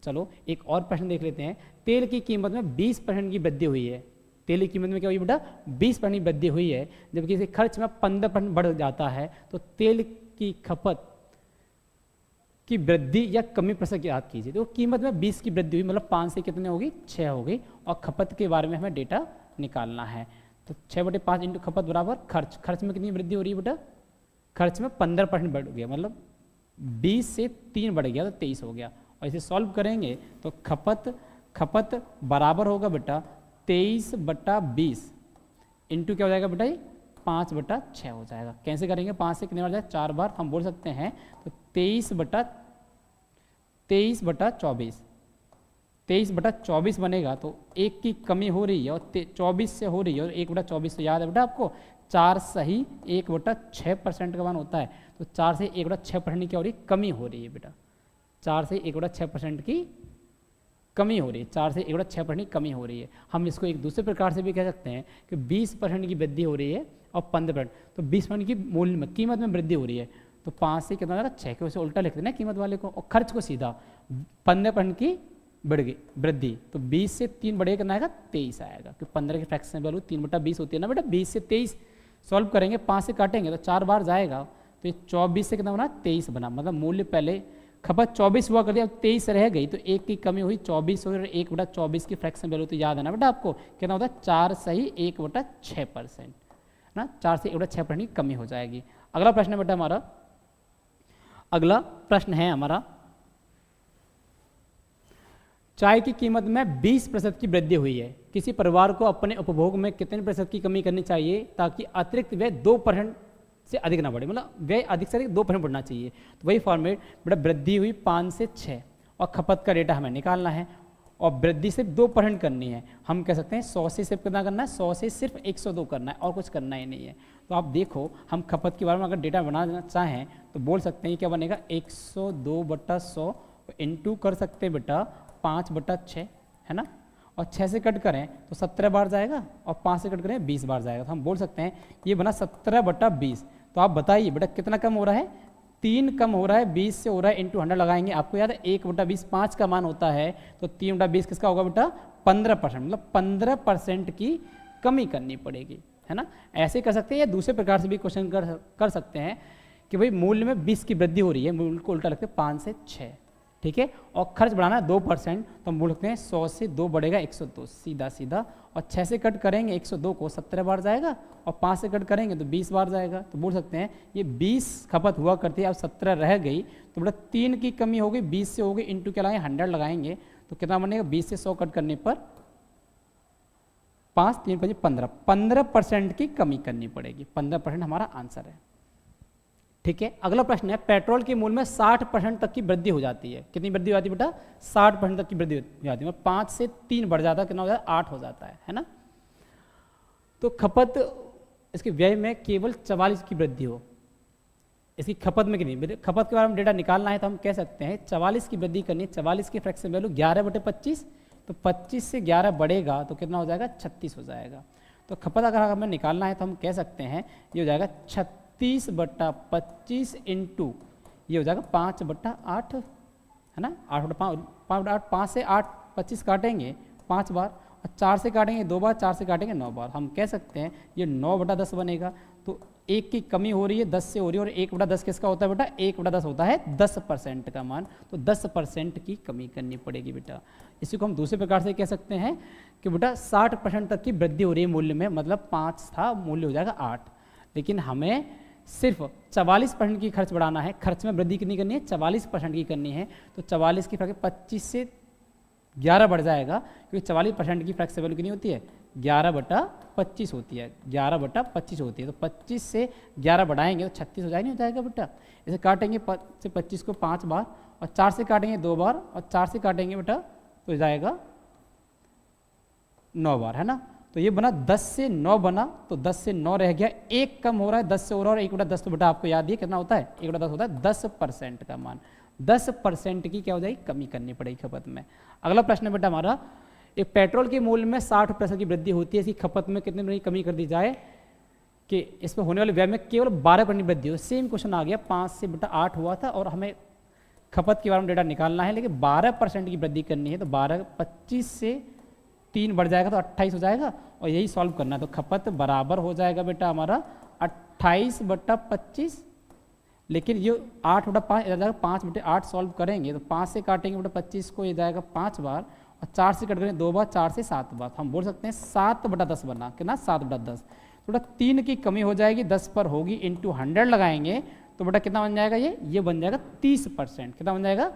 चलो एक और प्रश्न देख लेते हैं। तेल की कीमत में 20% की वृद्धि हुई है, तेल की कीमत में क्या हुई बेटा, 20% की वृद्धि हुई है, जबकि इसे खर्च में 15% बढ़ जाता है, तो तेल की खपत की वृद्धि या कमी प्रतिशत ज्ञात कीजिए। तो कीमत में 20 की वृद्धि हुई, मतलब 5 से कितने होगी, 6 हो गई, और खपत के बारे में हमें डेटा निकालना है, तो 6/5 इंटू खपत बराबर खर्च में कितनी वृद्धि हो रही है बेटा, खर्च में 15% बढ़ गया, मतलब 20 से 3 बढ़ गया, तो 23 हो गया, और इसे सॉल्व करेंगे तो खपत बराबर होगा बेटा 23/20 इंटू क्या हो जाएगा बेटा, 5/6 हो जाएगा। कैसे करेंगे, 5 से कितने बार जाए, 4 बार, हम बोल सकते हैं तो 23/24 बनेगा, तो 1 की कमी हो रही है, और 24 से हो रही है, और 1/24 तो याद है बेटा आपको 4 सही 1/6% का मान होता है, तो 4 से 1/6% की क्या हो रही है, कमी हो रही है बेटा, 4 से 1/6% की कमी हो रही है, 4 से 1/6% की कमी हो रही है। हम इसको एक दूसरे प्रकार से भी कह सकते हैं कि 20% की वृद्धि हो रही है और 15%, तो 20% की मूल्य में कीमत में वृद्धि हो रही है, तो 5 से कितना ज़्यादा 6 के उसे उल्टा लिखते हैं ना कीमत वाले को, और खर्च को सीधा 15% की बढ़ गई वृद्धि, तो 20 से 3 बढ़ेगा कितना आएगा, 23 आएगा, क्योंकि 15 की फ्रैक्शन वैल्यू 3/20 होती है ना बेटा, 20 से 23 सॉल्व करेंगे, 5 से काटेंगे तो 4 बार जाएगा, तो ये 24 से कितना बना, 23 बना, मतलब मूल्य पहले खपत 24 हुआ कर दिया, अब 23 रह गई, तो 1 की कमी हुई, 24 हुई, और 1/24 की फ्रैक्शन वैल्यू तो याद है ना बेटा आपको, कितना होता है 4 सही 1/6%, ना 4 से 1/6% की कमी हो जाएगी। अगला प्रश्न है बेटा हमारा, अगला प्रश्न है हमारा, चाय की कीमत में 20% की वृद्धि हुई है, किसी परिवार को अपने उपभोग में कितने प्रतिशत की कमी करनी चाहिए ताकि अतिरिक्त व्यय 2% से अधिक ना बढ़े, मतलब व्यय अधिक से अधिक 2% बढ़ना चाहिए। तो वही फॉर्मेट बेटा, वृद्धि हुई 5 से 6, और खपत का डेटा हमें निकालना है, और वृद्धि सिर्फ 2% करनी है। हम कह सकते हैं 100 से सिर्फ कितना करना है, 100 से सिर्फ 102 करना है, और कुछ करना ही नहीं है। तो आप देखो, हम खपत के बारे में अगर डेटा बनाना चाहें तो बोल सकते हैं क्या बनेगा, 102/100 इंटू कर सकते हैं बेटा 5/6, है ना, और 6 से कट करें तो 17 बार जाएगा, और 5 से कट करें 20 बार जाएगा, तो हम बोल सकते हैं ये बना 17/20, तो आप बताइए बेटा कितना कम हो रहा है, 3 कम हो रहा है, 20 से हो रहा है, इंटू 100 लगाएंगे। आपको याद है 1/20 5 का मान होता है, तो 3/20 किसका होगा बेटा 15%, मतलब 15% की कमी करनी पड़ेगी, है ना। ऐसे कर सकते हैं या दूसरे प्रकार से भी क्वेश्चन कर सकते हैं कि भाई मूल्य में 20 की वृद्धि हो रही है, मूल्य को उल्टा रखते हैं 5 से 6, ठीक है, और खर्च बढ़ाना है 2%, तो हम बोलते हैं 100 से 2 बढ़ेगा 102, सीधा सीधा, और 6 से कट करेंगे 102 को 17 बार जाएगा, और 5 से कट करेंगे तो 20 बार जाएगा, तो बोल सकते हैं ये 20 खपत हुआ करती है, अब 17 रह गई, तो बेटा 3 की कमी हो गई, 20 से हो गई, इंटू क्या लगाएंगे 100 लगाएंगे, तो कितना बनेगा 20 से 100 कट करने पर 5 3 5 15% की कमी करनी पड़ेगी, 15% हमारा आंसर है, ठीक है। अगला प्रश्न है, पेट्रोल के मूल्य में 60% तक की वृद्धि हो जाती है, कितनी वृद्धि हो जाती है बेटा 60% तक की वृद्धि हो जाती है, 5 से 3 बढ़ जाता है, कितना हो जाता है 8 हो जाता है ना। तो खपत इसके व्यय में केवल 44 की वृद्धि हो, इसकी खपत में कितनी, खपत के बारे में डेटा निकालना है, तो हम कह सकते हैं 44 की वृद्धि करनी है, 44 की फ्रैक्शन वैल्यू 11/25, तो 25 से 11 बढ़ेगा तो कितना हो जाएगा 36 हो जाएगा। तो खपत अगर हमें निकालना है तो हम कह सकते हैं ये हो जाएगा 36/25 इंटू ये हो जाएगा 5/8, है ना, 8/5, 5 से 8 25 काटेंगे 5 बार, और 4 से काटेंगे 2 बार, 4 से काटेंगे 9 बार, हम कह सकते हैं ये 9/10 बनेगा। तो 1 की कमी हो रही है 10 से हो रही है, और 1/10 किसका होता है बेटा 1/10 होता है 10% का मान, तो 10% की कमी करनी पड़ेगी बेटा। इसी को हम दूसरे प्रकार से कह सकते हैं कि बेटा 60% तक की वृद्धि हो रही है मूल्य में, मतलब 5 था, मूल्य हो जाएगा 8, लेकिन हमें सिर्फ 44% की खर्च बढ़ाना है, खर्च में वृद्धि कितनी करनी है 44% की करनी है, तो 44 की फ्रैक्शन 25 से 11 बढ़ जाएगा, क्योंकि 44% की फ्रैक्शन वैल्यू कितनी होती है 11/25 होती है, 11/25 होती है, तो 25 से 11 बढ़ाएंगे तो 36 हो जाएगा, नहीं हो जाएगा बेटा। इसे काटेंगे से 25 को 5 बार, और 4 से काटेंगे 2 बार, और 4 से काटेंगे बेटा तो हो जाएगा 9 बार, है ना। तो ये बना 10 से 9 बना, तो 10 से 9 रह गया, 1 कम हो रहा है 10 से हो रहा है, और 1/10 तो बेटा आपको याद है कितना होता है 1/10 होता है 10% का मान, 10% की क्या हो जाएगी कमी करनी पड़ेगी खपत में। अगला प्रश्न है बेटा हमारा, एक पेट्रोल के मूल्य में 60% की वृद्धि होती है, इसकी खपत में कितने में कमी कर दी जाए कि इसमें होने वाले व्यय में केवल 12% वृद्धि हो। सेम क्वेश्चन आ गया, 5 से बेटा 8 हुआ था, और हमें खपत के बारे में डेटा निकालना है, लेकिन 12% की वृद्धि करनी है, तो 25 से 3 बढ़ जाएगा तो 28 हो जाएगा, और यही सॉल्व करना है, तो खपत बराबर हो जाएगा बेटा हमारा 28/25, लेकिन ये 8/5 इधर जाएगा, 5/8 सॉल्व करेंगे तो 5 से काटेंगे बेटा 25 को, ये जाएगा 5 बार, और 4 से कट करेंगे 2 बार, 4 से 7 बार, हम बोल सकते हैं 7/10 बना, कितना 7/10, तो बेटा 3 की कमी हो जाएगी, 10 पर होगी, इंटू 100 लगाएंगे तो बेटा कितना बन जाएगा, ये बन जाएगा 30%, कितना बन जाएगा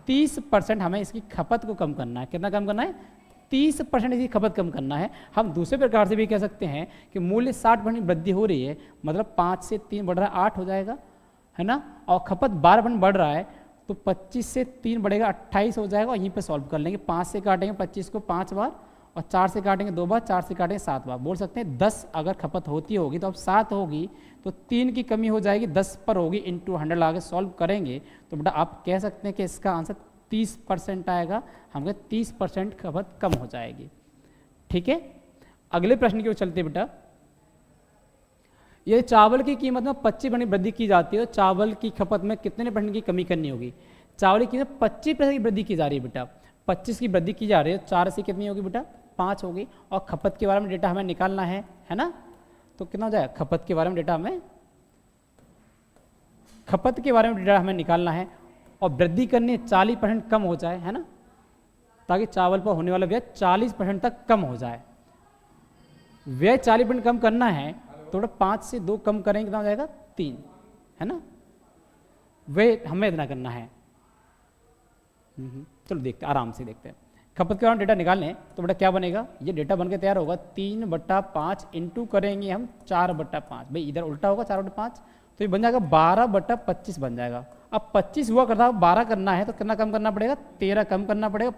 30%। हमें इसकी खपत को कम करना है, कितना कम करना है 30% इसकी खपत कम करना है। हम दूसरे प्रकार से भी कह सकते हैं कि मूल्य 60% वृद्धि हो रही है, मतलब 5 से 3 बढ़ रहा है 8 हो जाएगा, है ना, और खपत 12% बढ़ रहा है, तो 25 से 3 बढ़ेगा 28 हो जाएगा, और यहीं पे सॉल्व कर लेंगे, 5 से काटेंगे 25 को 5 बार, और 4 से काटेंगे 2 बार, 4 से काटेंगे 7 बार, बोल सकते हैं 10 अगर खपत होती होगी तो अब 7 होगी, तो 3 की कमी हो जाएगी, 10 पर होगी, इंटू 100 लगा के सॉल्व करेंगे तो बेटा आप कह सकते हैं कि इसका आंसर 30% आएगा, हमें 30% खपत कम हो जाएगी, ठीक है। अगले प्रश्न की ओर चलते बेटा, ये चावल की कीमत में 25% वृद्धि की जाती है, तो चावल की खपत में कितने % की कमी करनी होगी। चावल की कीमत 25% की वृद्धि की जा रही है बेटा, 25 की वृद्धि की जा रही है, 4 से कितनी होगी बेटा 5 होगी, और खपत के बारे में डेटा हमें निकालना है ना, तो कितना हो जाएगा खपत के बारे में डेटा हमें, खपत के बारे में डेटा हमें निकालना है, और वृद्धि करनी है 40% कम हो जाए, है ना, ताकि चावल पर होने वाला व्यय 40% तक कम हो जाए। व्यय 40% कम करना है तो 5 से 2 कम करेंगे कितना हो जाएगा 3, है ना, व्यय हमें इतना करना है। चलो देखते हैं, आराम से देखते हैं। खपत के बारे में डेटा निकालने तो बेटा क्या बनेगा, ये डेटा बनकर तैयार होगा 3/5 इंटू करेंगे हम 4/5, भाई इधर उल्टा होगा 4/5, तो ये बन जाएगा 12/25 बन जाएगा। अब 25 हुआ करता है, 12 करना है तो कितना कम करना पड़ेगा 13 कम करना पड़ेगा,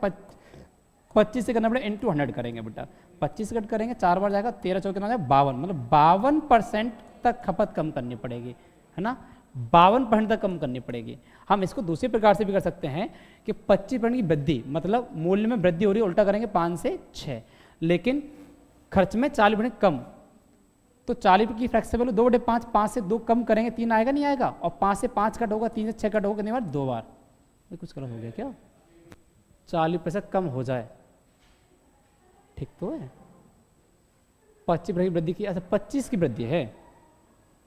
25 से करना पड़ेगा, इंटू 100 करेंगे बेटा, 25 से कट करेंगे 4 बार जाएगा, 13 चौके कितना जाएगा 52, मतलब 52% तक खपत कम करनी पड़ेगी, है ना, 52% तक कम करनी पड़ेगी। हम इसको दूसरे प्रकार से भी कर सकते हैं कि 25% की वृद्धि, मतलब मूल्य में वृद्धि हो रही है, उल्टा करेंगे 5 से 6, लेकिन खर्च में 40% कम, तो 40 की फ्रैक्शन वैल्यू 2/5, 5 से 2 कम करेंगे 3 आएगा नहीं आएगा, और 5 से 5 कट होगा, 3 से 6 कट होगा कितनी बार, 2 बार। ये कुछ गलत हो गया क्या, 40% कम हो जाए, ठीक तो है। 25 की वृद्धि की, अच्छा 25 की वृद्धि है,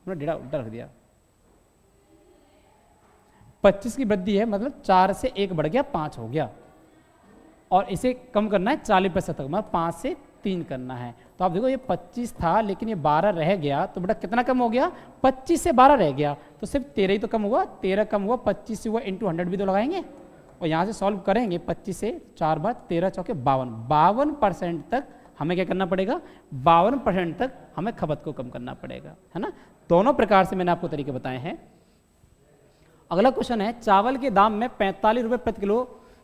हमने डेटा उल्टा रख दिया। 25 की वृद्धि है मतलब 4 से 1 बढ़ गया 5 हो गया, और इसे कम करना है 40% तक, मतलब 5 से 3 करना है। तो आप देखो ये 25 था लेकिन ये 12 रह गया, तो बेटा कितना कम हो गया, 25 से 12 रह गया, तो सिर्फ 13 ही तो कम हुआ, 13 कम हुआ, 25 से हुआ इंटू 100 भी तो लगाएंगे, और यहाँ से सॉल्व करेंगे 25 से 4 बार 13 चौके 52% तक हमें क्या करना पड़ेगा, 52% तक हमें खपत को कम करना पड़ेगा, है ना। दोनों प्रकार से मैंने आपको तरीके बताए हैं। अगला क्वेश्चन है, चावल के दाम में 45 रुपये प्रति किलो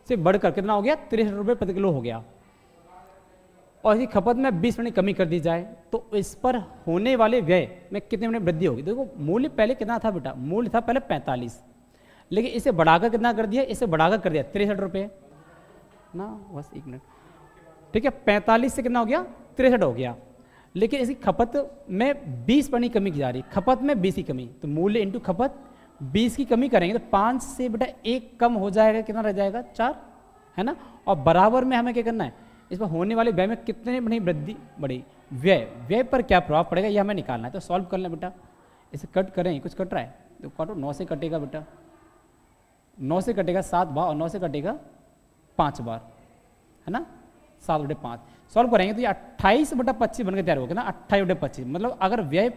से बढ़कर कितना हो गया, 63 रुपये प्रति किलो हो गया, और इसकी खपत में 20% कमी कर दी जाए, तो इस पर होने वाले व्यय में कितने में वृद्धि होगी। देखो मूल्य पहले कितना था बेटा, मूल्य था पहले 45, लेकिन इसे बढ़ाकर कितना कर दिया, इसे बढ़ाकर कर दिया 63 रुपये ना, बस 1 मिनट, ठीक है। 45 से कितना हो गया, 63 हो गया, लेकिन इसकी खपत में 20% कमी की जा रही, खपत में 20 की कमी, तो मूल्य इंटू खपत 20 की कमी करेंगे तो 5 से बेटा 1 कम हो जाएगा, कितना रह जाएगा, 4, है ना। और बराबर में हमें क्या करना है, इस पर होने वाले व्यय में कितने बड़ी वृद्धि बढ़ी, व्यय पर क्या प्रभाव पड़ेगा ये हमें निकालना है। तो सॉल्व कर लें बेटा, इसे कट करें, कुछ कट रहा है तो काटो, 9 से कटेगा बेटा, 9 से कटेगा 7 बार, और 9 से कटेगा 5 बार, है ना, 7/5। सॉल्व करेंगे तो ये 28/25 बनकर तैयार होगा ना, 28/25, मतलब अगर व्यय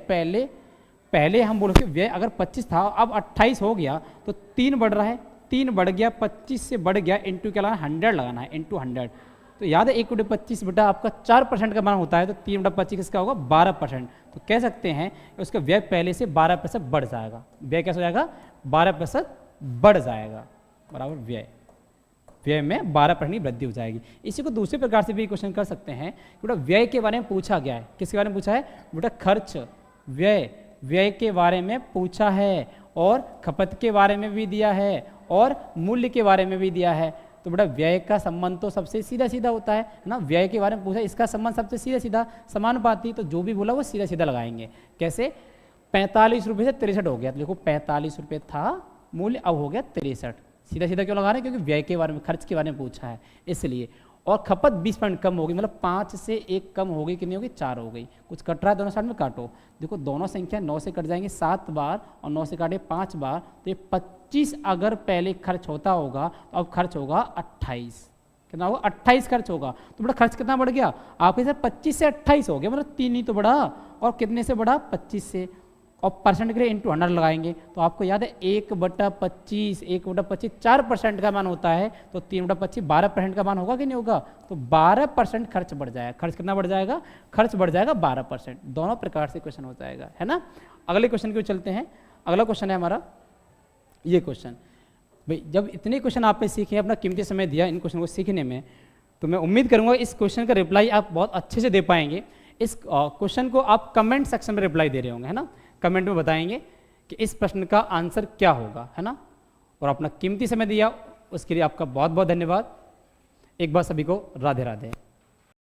पहले हम बोलो कि व्यय अगर 25 था, अब 28 हो गया, तो 3 बढ़ रहा है, 3 बढ़ गया, 25 से बढ़ गया, इंटू क्या लगाना, 100 लगाना है, इंटू 100। तो याद है 1/25 बेटा आपका 4% का मान होता है, तो 3/25 किसका होगा, 12%। तो कह सकते हैं कि उसका व्यय पहले से 12% बढ़ जाएगा, व्यय कैसे हो जाएगा, 12% बढ़ जाएगा, बराबर व्यय में 12% की वृद्धि हो जाएगी। इसी को दूसरे प्रकार से भी क्वेश्चन कर सकते हैं, बेटा व्यय के बारे में पूछा गया है, किसके बारे में पूछा है बेटा, खर्च व्यय के बारे में पूछा है, और खपत के बारे में भी दिया है, और मूल्य के बारे में भी दिया है। तो बेटा व्यय का संबंध तो सबसे सीधा सीधा होता है ना, व्यय के बारे में पूछा, इसका संबंध सबसे सीधा सीधा समानुपाती, तो जो भी बोला वो सीधा सीधा लगाएंगे। कैसे, 45 रुपये से 63 हो गया, तो देखो 45 रुपये था मूल्य, अब हो गया 63, सीधा सीधा क्यों लगा रहे हैं, क्योंकि व्यय के बारे में, खर्च के बारे में पूछा है इसलिए। और खपत 20% कम होगी, मतलब 5 से 1 कम हो गई, कितनी होगी, 4 हो गई। कुछ कट रहा है दोनों साइड में, काटो, देखो दोनों संख्या 9 से कट जाएंगे 7 बार, और 9 से काटे 5 बार, तो ये 25 अगर पहले खर्च होता होगा, तो अब खर्च होगा 28, कितना होगा, 28 खर्च होगा। तो बड़ा खर्च कितना बढ़ गया आपके साथ, 25 से 28 हो गया, मतलब 3 ही तो बढ़ा, और कितने से बढ़ा, 25 से, और परसेंट के लिए इंटू 100 लगाएंगे, तो आपको याद है 1/25, 1/25 4% का मान होता है, तो 3/25 12% का मान होगा कि नहीं होगा, तो 12% खर्च बढ़ जाएगा। खर्च कितना बढ़ जाएगा, खर्च बढ़ जाएगा 12%। दोनों प्रकार से क्वेश्चन हो जाएगा, है ना। अगले क्वेश्चन की ओर चलते हैं। अगला क्वेश्चन है हमारा ये क्वेश्चन, भाई जब इतने क्वेश्चन आपने सीखे, अपना कीमती समय दिया इन क्वेश्चन को सीखने में, तो मैं उम्मीद करूंगा इस क्वेश्चन का रिप्लाई आप बहुत अच्छे से दे पाएंगे। इस क्वेश्चन को आप कमेंट सेक्शन में रिप्लाई दे रहे होंगे, है ना, कमेंट में बताएंगे कि इस प्रश्न का आंसर क्या होगा, है ना। और अपना कीमती समय दिया उसके लिए आपका बहुत बहुत धन्यवाद। एक बार सभी को राधे राधे।